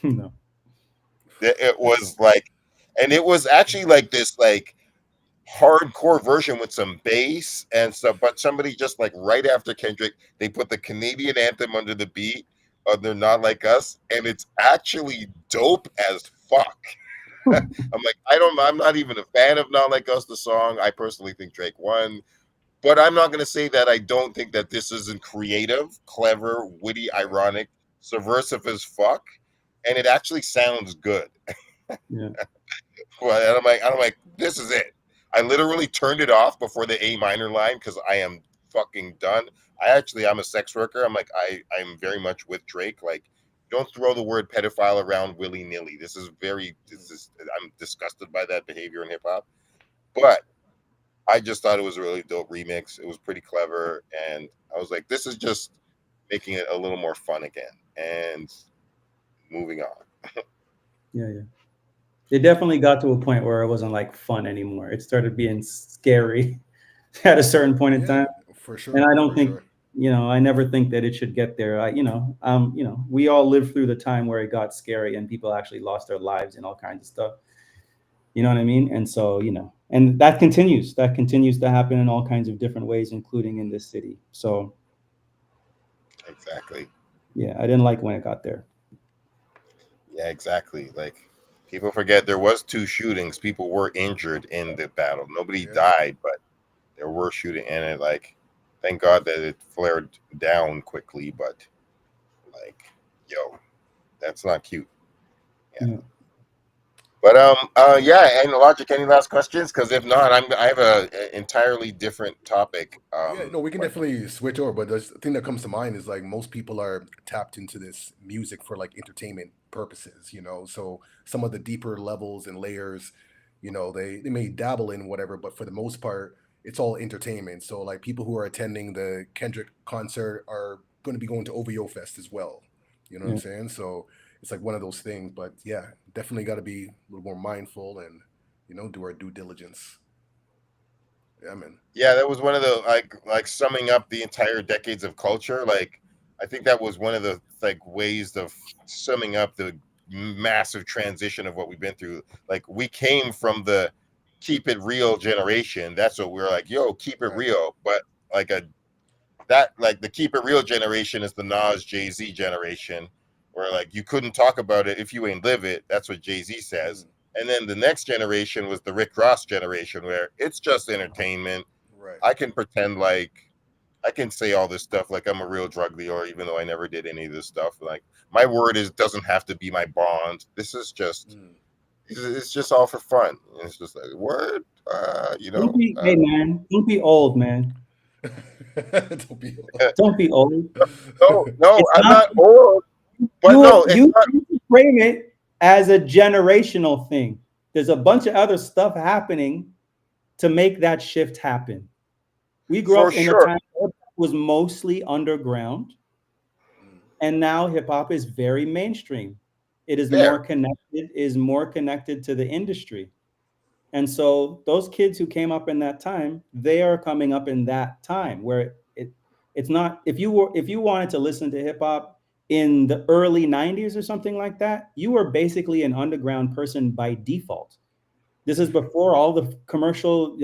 No. It was like, and it was actually like this like hardcore version with some bass and stuff, but somebody just like right after Kendrick, they put the Canadian anthem under the beat of They're Not Like Us, and it's actually dope as fuck. I'm like, I'm not even a fan of Not Like Us, the song. I personally think Drake won, But I'm not going to say that I don't think that this isn't creative, clever, witty, ironic, subversive as fuck, and it actually sounds good. Yeah. Well, and I'm like, this is it. I literally turned it off before the A minor line because I am fucking done. I'm a sex worker. I'm like, I'm very much with Drake. Like, don't throw the word pedophile around willy nilly. I'm disgusted by that behavior in hip hop. But I just thought it was a really dope remix. It was pretty clever, and I was like, this is just making it a little more fun again. And moving on. Yeah, yeah. It definitely got to a point where it wasn't like fun anymore. It started being scary at a certain point in Yeah, time. for And sure, I don't for think, sure. I never think that it should get there. We all lived through the time where it got scary and people actually lost their lives and all kinds of stuff. You know what I mean? And so, and that continues to happen in all kinds of different ways, including in this city. So Exactly. yeah, I didn't like when it got there. Yeah, exactly. Like, people forget there was 2 shootings. People were injured in the battle. Nobody Yeah. died, but there were shooting, and it, like, thank God that it flared down quickly. But like, yo, that's not cute. Yeah. But yeah. And Logic, any last questions? Because if not, I have an entirely different topic. Yeah, no, we can definitely switch over, but the thing that comes to mind is like most people are tapped into this music for like entertainment purposes, So some of the deeper levels and layers, they may dabble in whatever, but for the most part, it's all entertainment. So like people who are attending the Kendrick concert are going to be going to OVO Fest as well. You know what I'm saying? So it's like one of those things, but yeah, definitely got to be a little more mindful and do our due diligence. Yeah, man. Yeah, that was one of the like summing up the entire decades of culture. Like, I think that was one of the like ways of summing up the massive transition of what we've been through. Like, we came from the keep it real generation. That's what we're like, yo, keep it Right. real. But like the keep it real generation is the Nas Jay-Z generation, where like you couldn't talk about it if you ain't live it. That's what Jay-Z says. And then the next generation was the Rick Ross generation, where it's just entertainment. Right. I can pretend like I can say all this stuff like I'm a real drug dealer, even though I never did any of this stuff. Like, my word doesn't have to be my bond. This is just it's just all for fun. It's just like, word, Hey man, don't be old, man. Don't be old. Don't be old. No, I'm not old. But you frame it as a generational thing. There's a bunch of other stuff happening to make that shift happen. We grew up in a time where it was mostly underground, and now hip hop is very mainstream. It is more connected to the industry. And so those kids who came up in that time, they are coming up in that time where it's not, if you wanted to listen to hip hop in the early 90s or something like that, you were basically an underground person by default. This is before all the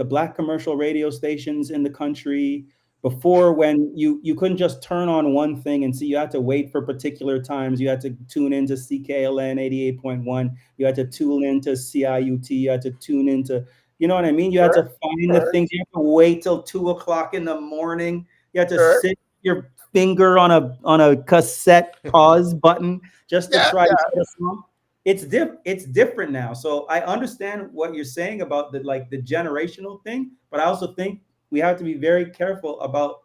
black commercial radio stations in the country, before when you couldn't just turn on one thing and see, you had to wait for particular times. You had to tune into CKLN 88.1. You had to tune into CIUT. You had to tune into, you know what I mean? You had to find the things. You had to wait till 2:00 in the morning. You had to sit your finger on a cassette pause button just to try to get a song. It's different now. So I understand what you're saying about the generational thing, but I also think we have to be very careful about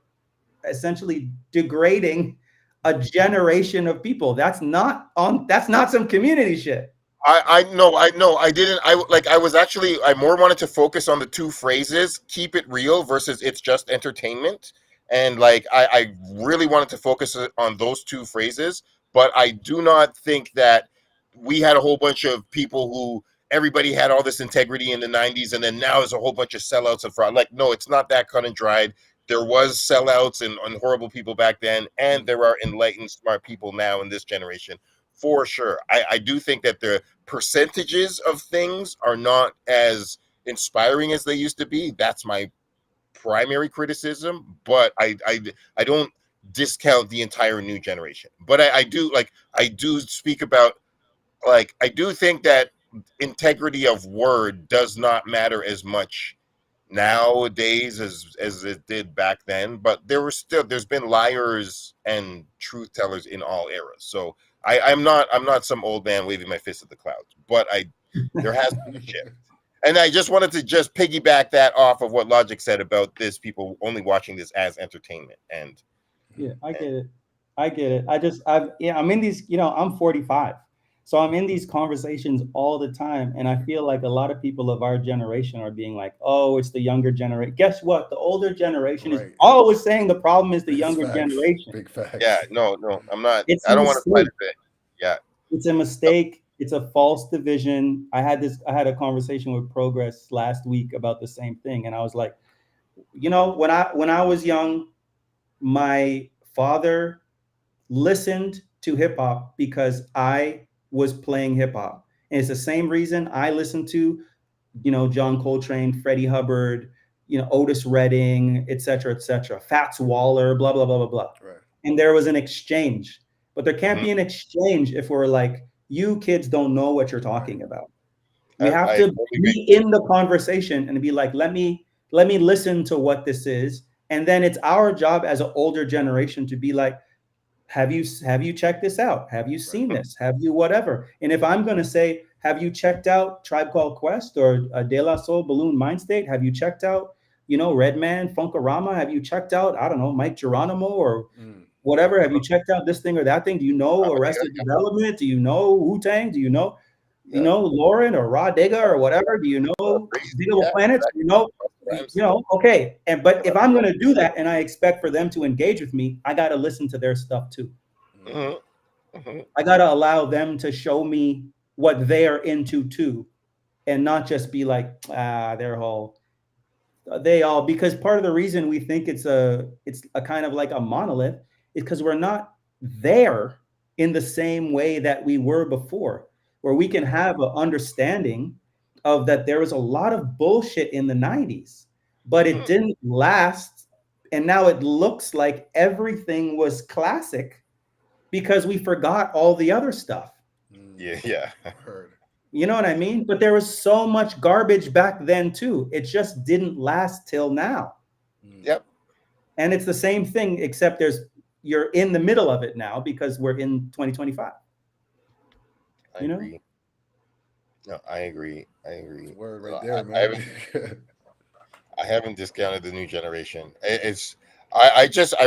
essentially degrading a generation of people. That's not some community shit. I know. I didn't. I more wanted to focus on the 2 phrases, keep it real versus it's just entertainment. And like, I really wanted to focus on those 2 phrases, but I do not think that we had a whole bunch of people who everybody had all this integrity in the 90s, and then now there's a whole bunch of sellouts and fraud. Like, no, it's not that cut and dried. There was sellouts and horrible people back then, and there are enlightened, smart people now in this generation. For sure. I do think that the percentages of things are not as inspiring as they used to be. That's my primary criticism, but I don't discount the entire new generation. But I do speak about, I do think that integrity of word does not matter as much nowadays as it did back then, but there's been liars and truth tellers in all eras. So I'm not some old man waving my fist at the clouds, but there has been a shift. And I just wanted to just piggyback that off of what Logic said about this, people only watching this as entertainment. And yeah, I get it. I'm in these, I'm 45. So I'm in these conversations all the time. And I feel like a lot of people of our generation are being like, oh, it's the younger generation. Guess what? The older generation is Right. always saying the problem is the It's younger facts. generation. Big facts. yeah, no, I'm not. It's I a don't want to fight mistake. it. Yeah, It's a mistake. It's a false division. I had a conversation with Progress last week about the same thing. And I was like, when I was young, my father listened to hip hop because I was playing hip hop. And it's the same reason I listened to, John Coltrane, Freddie Hubbard, Otis Redding, et cetera, Fats Waller, blah, blah, blah, blah, blah. Right. And there was an exchange. But there can't Mhm. be an exchange if we're like, you kids don't know what you're talking about. We I have to totally be in the conversation and be like, let me listen to what this is. And then it's our job as an older generation to be like, have you checked this out? Have you seen this? Have you whatever? And if I'm going to say, have you checked out Tribe Called Quest or De La Soul, Balloon Mind State? Have you checked out, Redman, Funkorama? Have you checked out, I don't know, Mike Geronimo or whatever? Have you checked out this thing or that thing? Do you know Arrested Development? Do you know Wu-Tang? Do you know, Lauren or Rod Digga or whatever? Do you know Digable Planets? Okay. But if I'm going to do that and I expect for them to engage with me, I got to listen to their stuff too. I got to allow them to show me what they are into too, and not just be like, because part of the reason we think it's a kind of like a monolith is because we're not there in the same way that we were before, where we can have an understanding of that there was a lot of bullshit in the 90s, but it didn't last. And now it looks like everything was classic because we forgot all the other stuff. Yeah. Heard. You know what I mean? But there was so much garbage back then too. It just didn't last till now. Yep. And it's the same thing, except you're in the middle of it now because we're in 2025. I agree. No, I agree. Word right there, man. I haven't discounted the new generation. I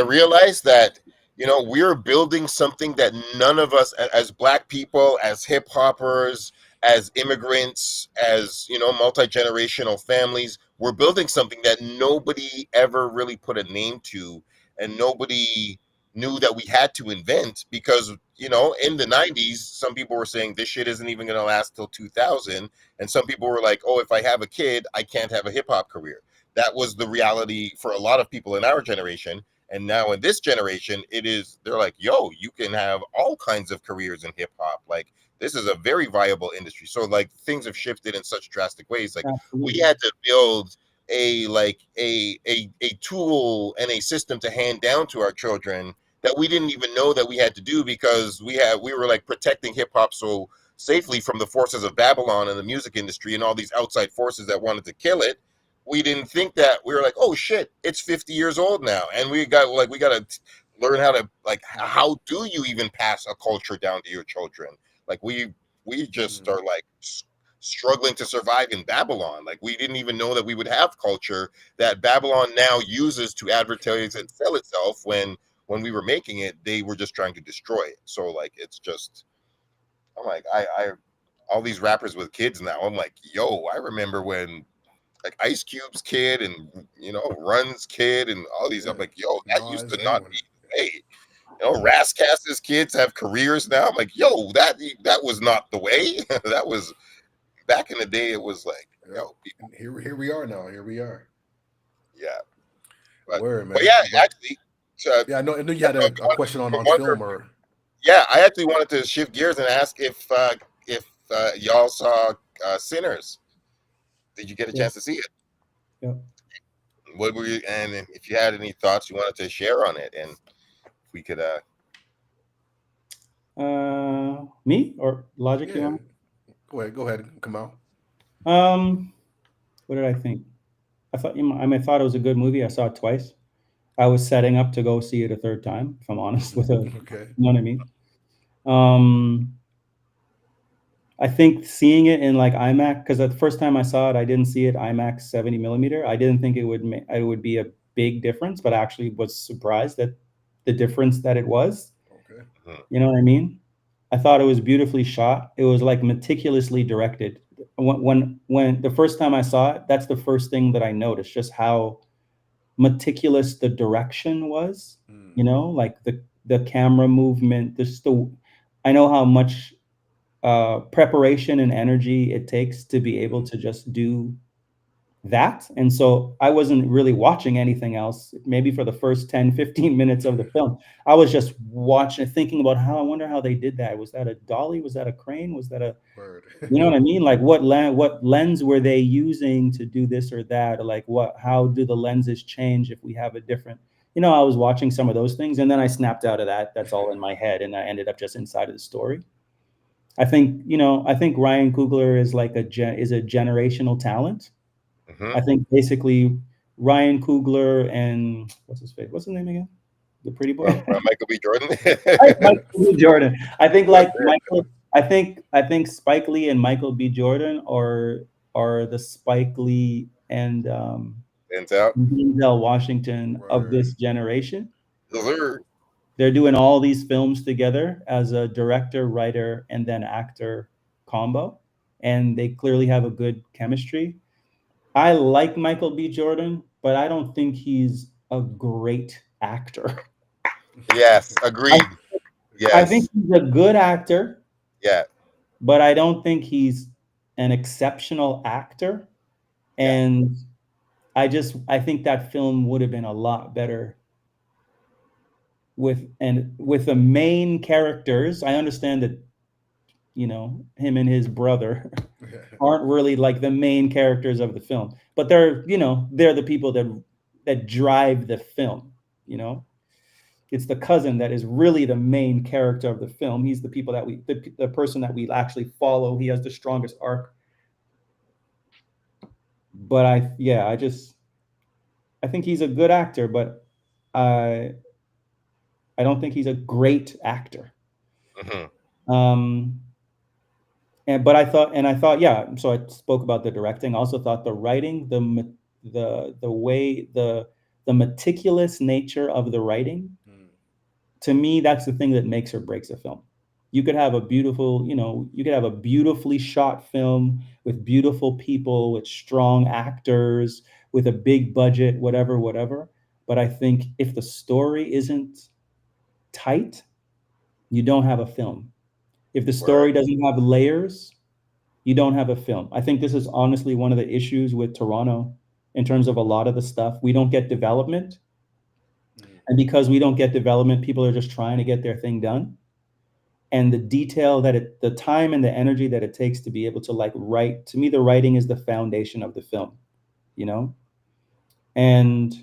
realized that, we're building something that none of us as Black people, as hip hoppers, as immigrants, as, multi-generational families, we're building something that nobody ever really put a name to, and nobody knew that we had to invent, because, in the 90s, some people were saying this shit isn't even going to last till 2000. And some people were like, oh, if I have a kid, I can't have a hip hop career. That was the reality for a lot of people in our generation. And now in this generation, they're like, yo, you can have all kinds of careers in hip hop. Like, this is a very viable industry. So like things have shifted in such drastic ways. Like we had to build a tool and a system to hand down to our children that we didn't even know that we had to do, because we were like protecting hip hop so safely from the forces of Babylon and the music industry and all these outside forces that wanted to kill it. We didn't think that. We were like, oh shit, it's 50 years old now, and we got to learn how to, like, how do you even pass a culture down to your children? Like we just are like struggling to survive in Babylon. Like we didn't even know that we would have culture that Babylon now uses to advertise and sell itself, when we were making it, they were just trying to destroy it. So like, it's just, I'm like, I all these rappers with kids now, I'm like, yo, I remember when like Ice Cube's kid and, Run's kid and all these, I'm like, yo, that used to not be the way. Raskas's kids have careers now. I'm like, yo, that was not the way. That was back in the day. It was like, yo, people. Here we are now. Here we are. Yeah. Word, man. But yeah, actually. I know you had a question on film, or. Yeah, I actually wanted to shift gears and ask if y'all saw Sinners. Did you get a chance to see it? Yeah. What were you, and if you had any thoughts you wanted to share on it, and if we could me or Logic? Yeah. You want? Go ahead, come out. What did I think? I thought I thought it was a good movie. I saw it twice. I was setting up to go see it a third time, if I'm honest with it. Okay. You know what I mean? I think seeing it in like IMAX, because the first time I saw it, I didn't see it IMAX 70 millimeter. I didn't think it would be a big difference, but I actually was surprised at the difference that it was. Okay. You know what I mean? I thought it was beautifully shot. It was like meticulously directed. When the first time I saw it, that's the first thing that I noticed, just how meticulous the direction was. You know, like the camera movement. I know how much preparation and energy it takes to be able to just do that. And so I wasn't really watching anything else, maybe for the first 10, 15 minutes of the film. I was just watching, thinking about I wonder how they did that. Was that a dolly? Was that a crane? Was that a, Word. you know what I mean? Like what lens were they using to do this or that? Or like how do the lenses change if we have a different, I was watching some of those things and then I snapped out of that. That's all in my head. And I ended up just inside of the story. I think Ryan Coogler is like a generational talent. I think basically Ryan Coogler and what's his name again? The pretty boy. Michael B. Jordan. Michael B. Jordan. I think like Michael. I think Spike Lee and Michael B. Jordan are the Spike Lee and Denzel Washington of this generation. They're doing all these films together as a director, writer, and then actor combo, and they clearly have a good chemistry. I like Michael B. Jordan, but I don't think he's a great actor. Yes, agreed. Yes. I think he's a good actor. Yeah. But I don't think he's an exceptional actor. And I think that film would have been a lot better with the main characters. I understand that, him and his brother aren't really like the main characters of the film, but they're the people that drive the film. It's the cousin that is really the main character of the film. He's the people that the person that we actually follow. He has the strongest arc. But I think he's a good actor, but I don't think he's a great actor. But I thought, yeah. So I spoke about the directing. I also thought the writing, the way, the meticulous nature of the writing. To me, that's the thing that makes or breaks a film. You could have a beautifully shot film with beautiful people, with strong actors, with a big budget, whatever. But I think if the story isn't tight, you don't have a film. If the story doesn't have layers, you don't have a film. I think this is honestly one of the issues with Toronto in terms of a lot of the stuff. We don't get development. And because we don't get development, people are just trying to get their thing done. And the detail the time and the energy that it takes to be able to like write, to me, the writing is the foundation of the film, And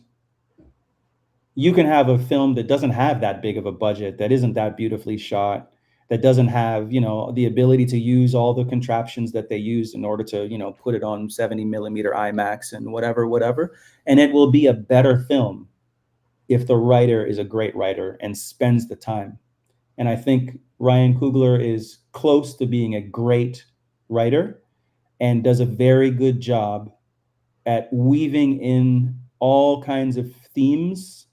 you can have a film that doesn't have that big of a budget, that isn't that beautifully shot, that doesn't have, the ability to use all the contraptions that they use in order to, put it on 70 millimeter IMAX and whatever. And it will be a better film if the writer is a great writer and spends the time. And I think Ryan Coogler is close to being a great writer and does a very good job at weaving in all kinds of themes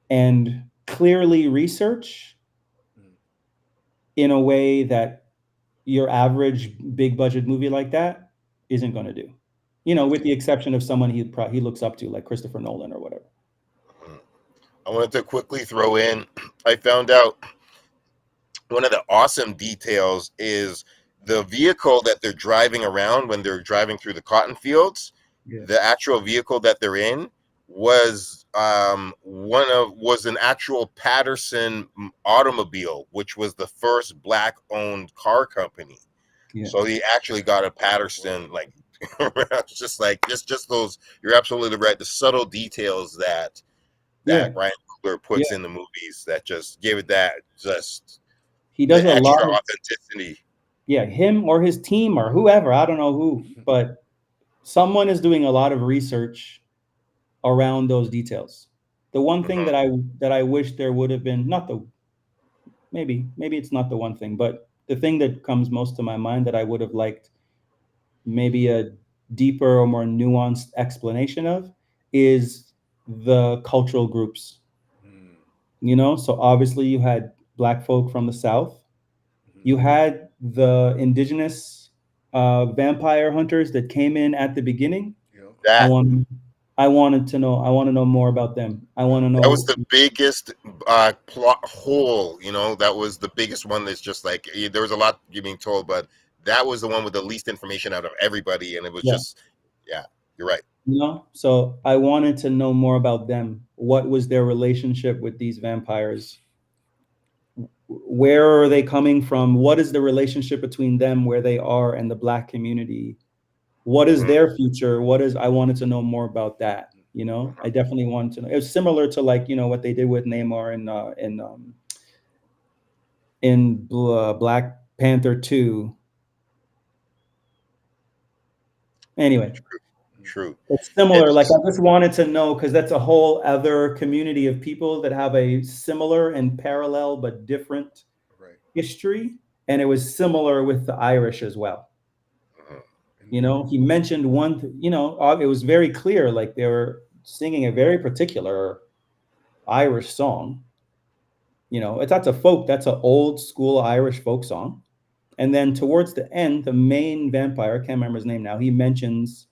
and clearly research in a way that your average big budget movie like that isn't going to do, with the exception of someone he looks up to, like Christopher Nolan or whatever. I wanted to quickly throw in, I found out one of the awesome details is the vehicle that they're driving around when they're driving through the cotton fields. The actual vehicle that they're in was an actual Patterson automobile, which was the first black-owned car company. So he actually got a Patterson, like just those. You're absolutely right. The subtle details that Ryan Coogler puts in the movies that just give it that he does a lot of authenticity. Yeah, him or his team or whoever, I don't know who, but someone is doing a lot of research around those details. The one thing that I wish there would have been, not the maybe it's not the one thing, but the thing that comes most to my mind that I would have liked maybe a deeper or more nuanced explanation of is the cultural groups. So obviously you had Black folk from the South. You had the indigenous vampire hunters that came in at the beginning. I wanted to know. I want to know more about them. I want to know. That was the biggest plot hole. That was the biggest one. That's just like there was a lot being told, but that was the one with the least information out of everybody, and it was just, you're right. So I wanted to know more about them. What was their relationship with these vampires? Where are they coming from? What is the relationship between them, where they are, and the Black community? What is their future? I wanted to know more about that. I definitely wanted to know. It was similar to what they did with Namor in Black Panther 2. Anyway. True. It's similar. I just wanted to know, because that's a whole other community of people that have a similar and parallel but different history. And it was similar with the Irish as well. He mentioned it was very clear, they were singing a very particular Irish song. That's an old school Irish folk song. And then towards the end, the main vampire, I can't remember his name now, he mentions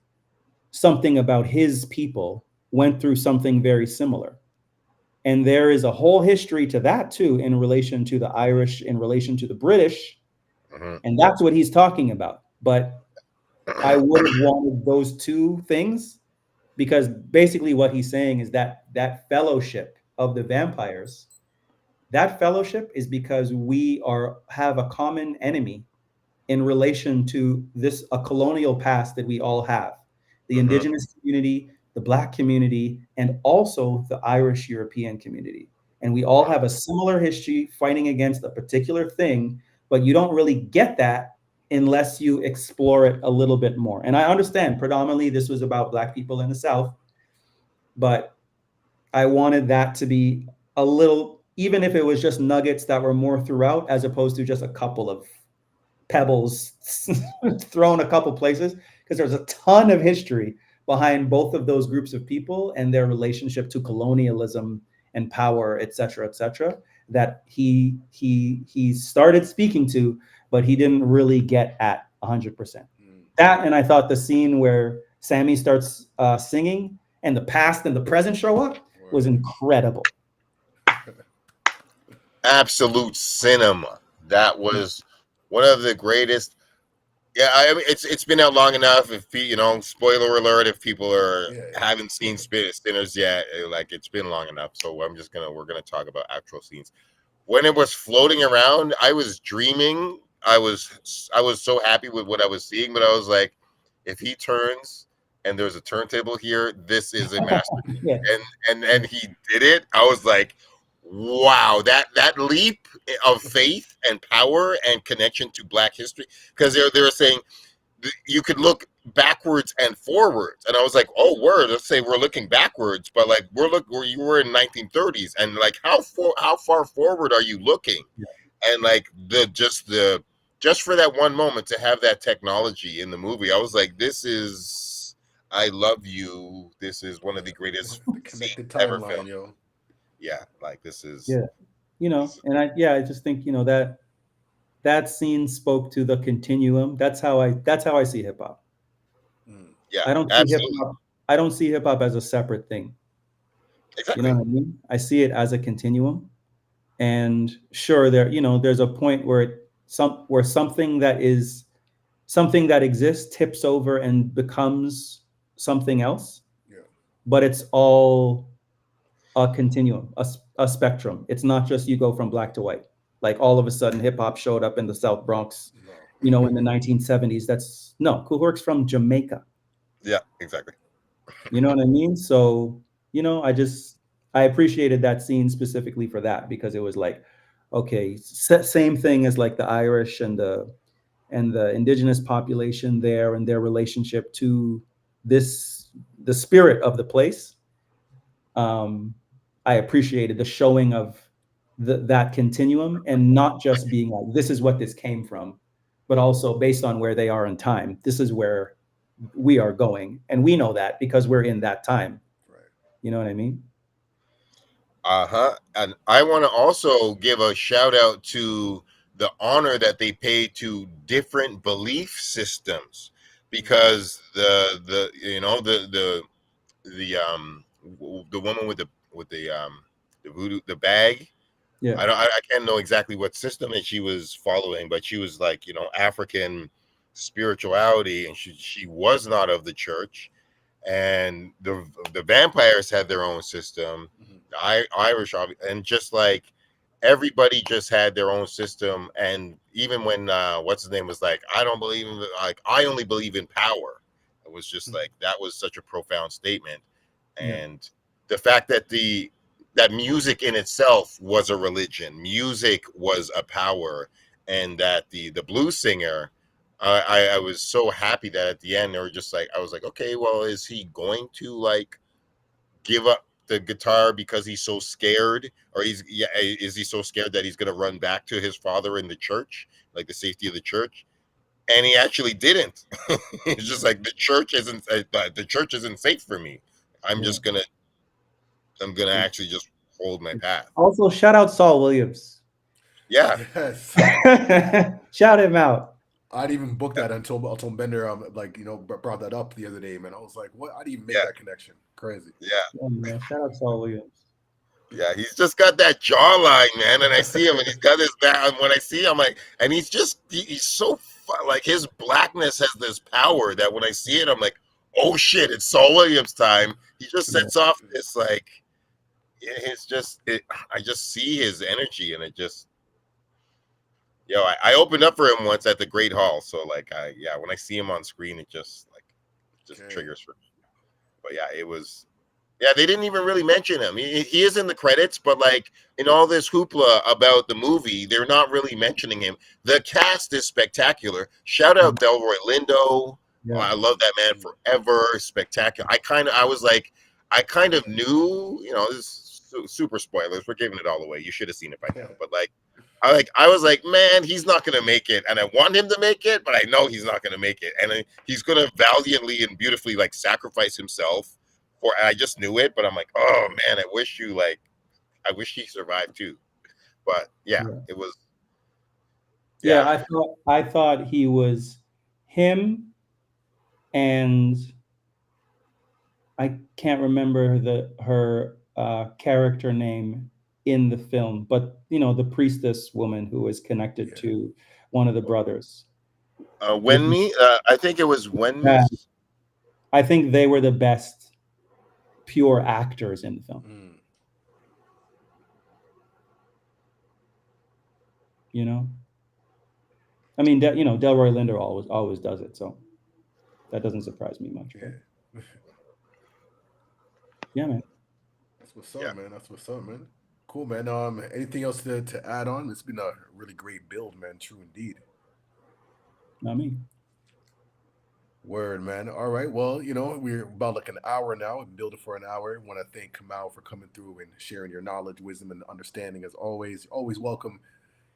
something about his people went through something very similar. And there is a whole history to that too, in relation to the Irish, in relation to the British. And that's what he's talking about. But I would have wanted those two things, because basically what he's saying is that fellowship of the vampires, that fellowship is because we have a common enemy in relation to a colonial past that we all have. The indigenous community, the Black community, and also the Irish European community. And we all have a similar history fighting against a particular thing, but you don't really get that unless you explore it a little bit more. And I understand predominantly this was about Black people in the South, but I wanted that to be a little, even if it was just nuggets that were more throughout, as opposed to just a couple of pebbles thrown a couple places, because there's a ton of history behind both of those groups of people and their relationship to colonialism and power, et cetera, that he started speaking to, but he didn't really get at 100%. That, and I thought the scene where Sammy starts singing and the past and the present show up was incredible. Absolute cinema. That was one of the greatest. Yeah, I mean, it's been out long enough. If spoiler alert, if people haven't seen Sinners yet, it's been long enough. So we're gonna talk about actual scenes. When it was floating around, I was dreaming. I was so happy with what I was seeing, but I was like, if he turns and there's a turntable here, this is a masterpiece. And he did it. I was like, wow, that leap of faith and power and connection to Black history, because they were saying you could look backwards and forwards, and I was like, oh word, let's say we're looking backwards, but you were in 1930s, and how far forward are you looking? And just for that one moment to have that technology in the movie, I was like, I love you. This is one of the greatest connected ever timeline, filmed. yo. Yeah, this is and I just think that scene spoke to the continuum. That's how I see hip hop. Yeah, I don't see hip hop as a separate thing. Exactly. You know what I mean? I see it as a continuum. And sure, there's a point where something that exists tips over and becomes something else. Yeah. But it's all a continuum, a spectrum. It's not just you go from black to white. All of a sudden hip hop showed up in the South Bronx, in the 1970s. Cool Herc's from Jamaica. Yeah, exactly. You know what I mean? So, I appreciated that scene specifically for that, because it was okay, same thing as the Irish and the indigenous population there and their relationship to the spirit of the place. I appreciated the showing of that continuum, and not just being like, this is what this came from, but also based on where they are in time. This is where we are going. And we know that because we're in that time. Right. You know what I mean? And I want to also give a shout out to the honor that they pay to different belief systems, because the you know the woman with the voodoo, the bag. Yeah. I can't know exactly what system that she was following, but she was like, African spirituality, and she was not of the church. And the vampires had their own system, the Irish, and just like everybody just had their own system. And even when what's his name was like, I don't believe in like, I only believe in power. It was just like, that was such a profound statement. And the fact that that music in itself was a religion, music was a power, and that the blues singer, I was so happy that at the end they were just like, I was like, okay, well, is he going to like give up the guitar because he's so scared, or is he so scared that he's going to run back to his father in the church, like the safety of the church? And he actually didn't. It's just like, the church isn't safe for me. I'm gonna actually just hold my path. Also, shout out Saul Williams. Yeah. Yes. Shout him out. I didn't even book that until Bender brought that up the other day, man. I was like, what? I didn't even make that connection. Crazy. Yeah. Shout out Saul Williams. Yeah, he's just got that jawline, man. And I see him, and he's got his back. And when I see him, I'm like, and he's so like, his blackness has this power that when I see it, I'm like, oh shit, it's Saul Williams time. He just sets off this like, I just see his energy, and it just, I opened up for him once at the Great Hall. So like, when I see him on screen, it just triggers for me. But yeah, it was. Yeah, they didn't even really mention him. He is in the credits, but like, in all this hoopla about the movie, they're not really mentioning him. The cast is spectacular. Shout out Delroy Lindo. Yeah. Oh, I love that man forever. Spectacular. I kind of knew, this is super spoilers. We're giving it all away. You should have seen it by now. But like, I was like, man, he's not going to make it. And I want him to make it, but I know he's not going to make it. And he's going to valiantly and beautifully like sacrifice himself. I just knew it, but I'm like, oh man, I wish he survived too. But it was. Yeah, I thought he was him, and I can't remember her character name in the film, but the priestess woman who was connected to one of the brothers. Wenmi, I think it was Wenmi. I think they were the best pure actors in the film. I mean, Delroy Lindo always does it, so that doesn't surprise me much. Yeah, man. That's what's up, man. That's what's up, man. Cool, man. Anything else to add on? It's been a really great build, man. True indeed. Not me. Word, man. All right. Well, we're about like an hour now. We've been building for an hour. I want to thank Kamau for coming through and sharing your knowledge, wisdom, and understanding as always. Always welcome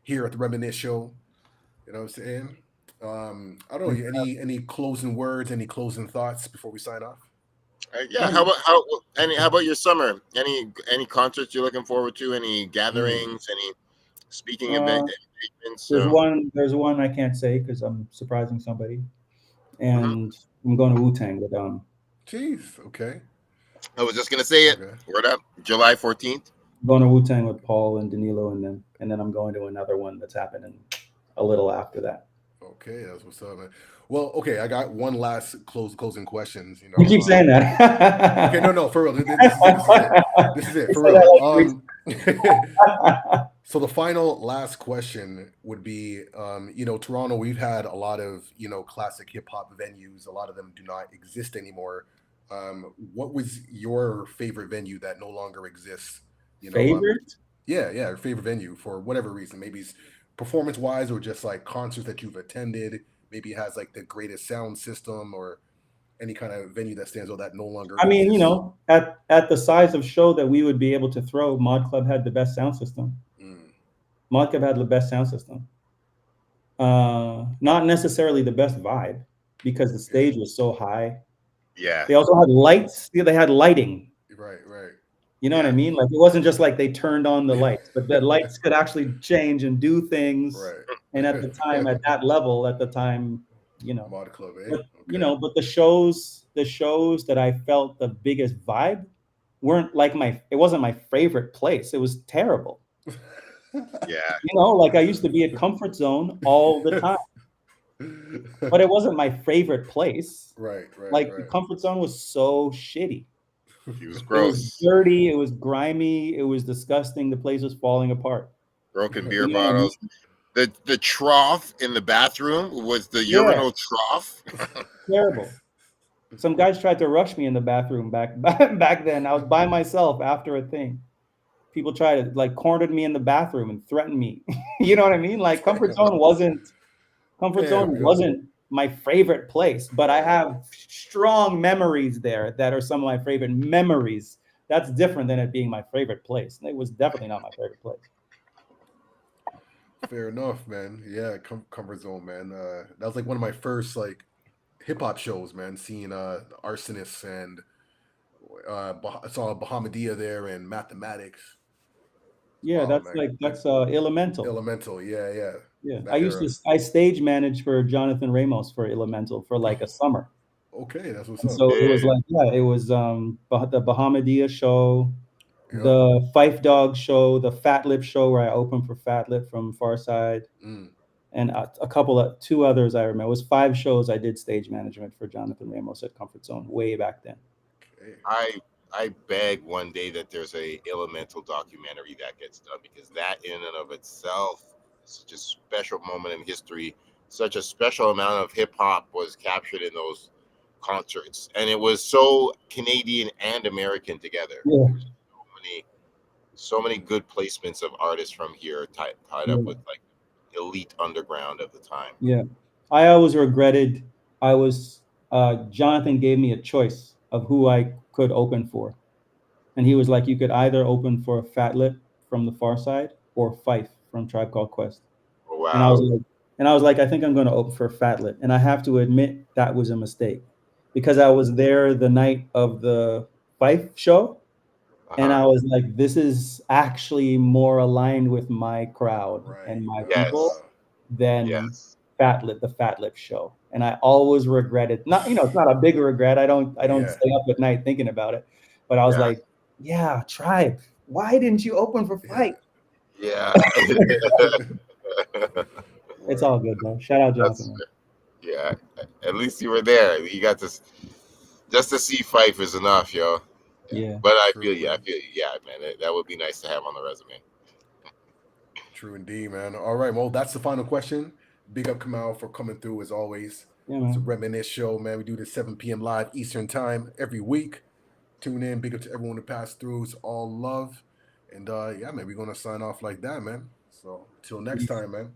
here at the Reminisce Show. You know what I'm saying? I don't know. Any closing words? Any closing thoughts before we sign off? How about your summer? Any concerts you're looking forward to? Any gatherings? Any speaking events? There's one I can't say because I'm surprising somebody. And I'm going to Wu-Tang with Jeez, okay. I was just gonna say it. Okay. Word up, July 14th. I'm going to Wu-Tang with Paul and Danilo, and then I'm going to another one that's happening a little after that. Okay, that's what's up, man. Well, okay, I got one last closing questions. You keep saying that. Okay, no, for real. This is it for real. So the final last question would be, Toronto, we've had a lot of, classic hip hop venues. A lot of them do not exist anymore. What was your favorite venue that no longer exists? Favorite? Your favorite venue for whatever reason. Maybe it's performance-wise or just like concerts that you've attended. Maybe it has like the greatest sound system or any kind of venue that stands out that no longer I mean, you exists? know, at the size of show that we would be able to throw, Mod Club had the best sound system. Mod Club had the best sound system. Not necessarily the best vibe because the stage was so high. Yeah. They also had lights. They had lighting. Right. You know what I mean? Like it wasn't just like they turned on the lights, but the lights could actually change and do things. Right. And at the time, at that level, you know, Mod Club, eh? but, Okay. you know, but the shows that I felt the biggest vibe weren't like it wasn't my favorite place. It was terrible. Yeah. You know, like I used to be at Comfort Zone all the time, but it wasn't my favorite place. Right. Like the Comfort Zone was so shitty. It was It gross. was dirty. It was grimy. It was disgusting. The place was falling apart. Broken beer bottles. The trough in the bathroom was the urinal trough. Terrible. Some guys tried to rush me in the bathroom back then. I was by myself after a thing. People tried to like cornered me in the bathroom and threatened me. You know what I mean? Like Comfort Zone wasn't my favorite place, but I have strong memories there that are some of my favorite memories. That's different than it being my favorite place. It was definitely not my favorite place. Fair enough, man. Yeah, Comfort Zone, man. That was like one of my first like hip hop shows, man. Seeing the Arsonists and I saw Bahamadia there and Mathematics. Yeah, that's Elemental. Elemental, yeah. Yeah, That I stage managed for Jonathan Ramos for Elemental for like a summer. Okay, that's what's And up. so it was like, it was the Bahamadia show, the Fife Dog show, the Fat Lip show where I opened for Fat Lip from Farside, and two others I remember. It was 5 shows I did stage management for Jonathan Ramos at Comfort Zone way back then. Okay. I beg one day that there's a Elemental documentary that gets done, because that in and of itself is such a special moment in history. Such a special amount of hip hop was captured in those concerts, and it was so Canadian and American together. Yeah. So many good placements of artists from here tied up with like elite underground of the time. Yeah, I always regretted. Jonathan gave me a choice of who I could open for, and he was like, you could either open for Fat Lip from the Far Side or Fife from Tribe Called Quest. Oh, wow. And I was like, I think I'm going to open for Fat Lip, and I have to admit that was a mistake, because I was there the night of the Fife show, and I was like, this is actually more aligned with my crowd and my people than Fat Lip, the Fat Lip show. And I always regretted, it's not a big regret. I don't stay up at night thinking about it, but I was like, yeah, Tribe, why didn't you open for Fife? Yeah. It's all good though. Shout out Jonathan. Yeah, at least you were there. You got to just to see Fife is enough, yo. Yeah. But I feel you, man. That would be nice to have on the resume. True indeed, man. All right, well, that's the final question. Big up Kamau for coming through as always. Yeah, man. It's a Reminisce Show, man. We do this 7 p.m. live Eastern time every week. Tune in. Big up to everyone who passed through. It's all love. And man, we're gonna sign off like that, man. So till next time, man.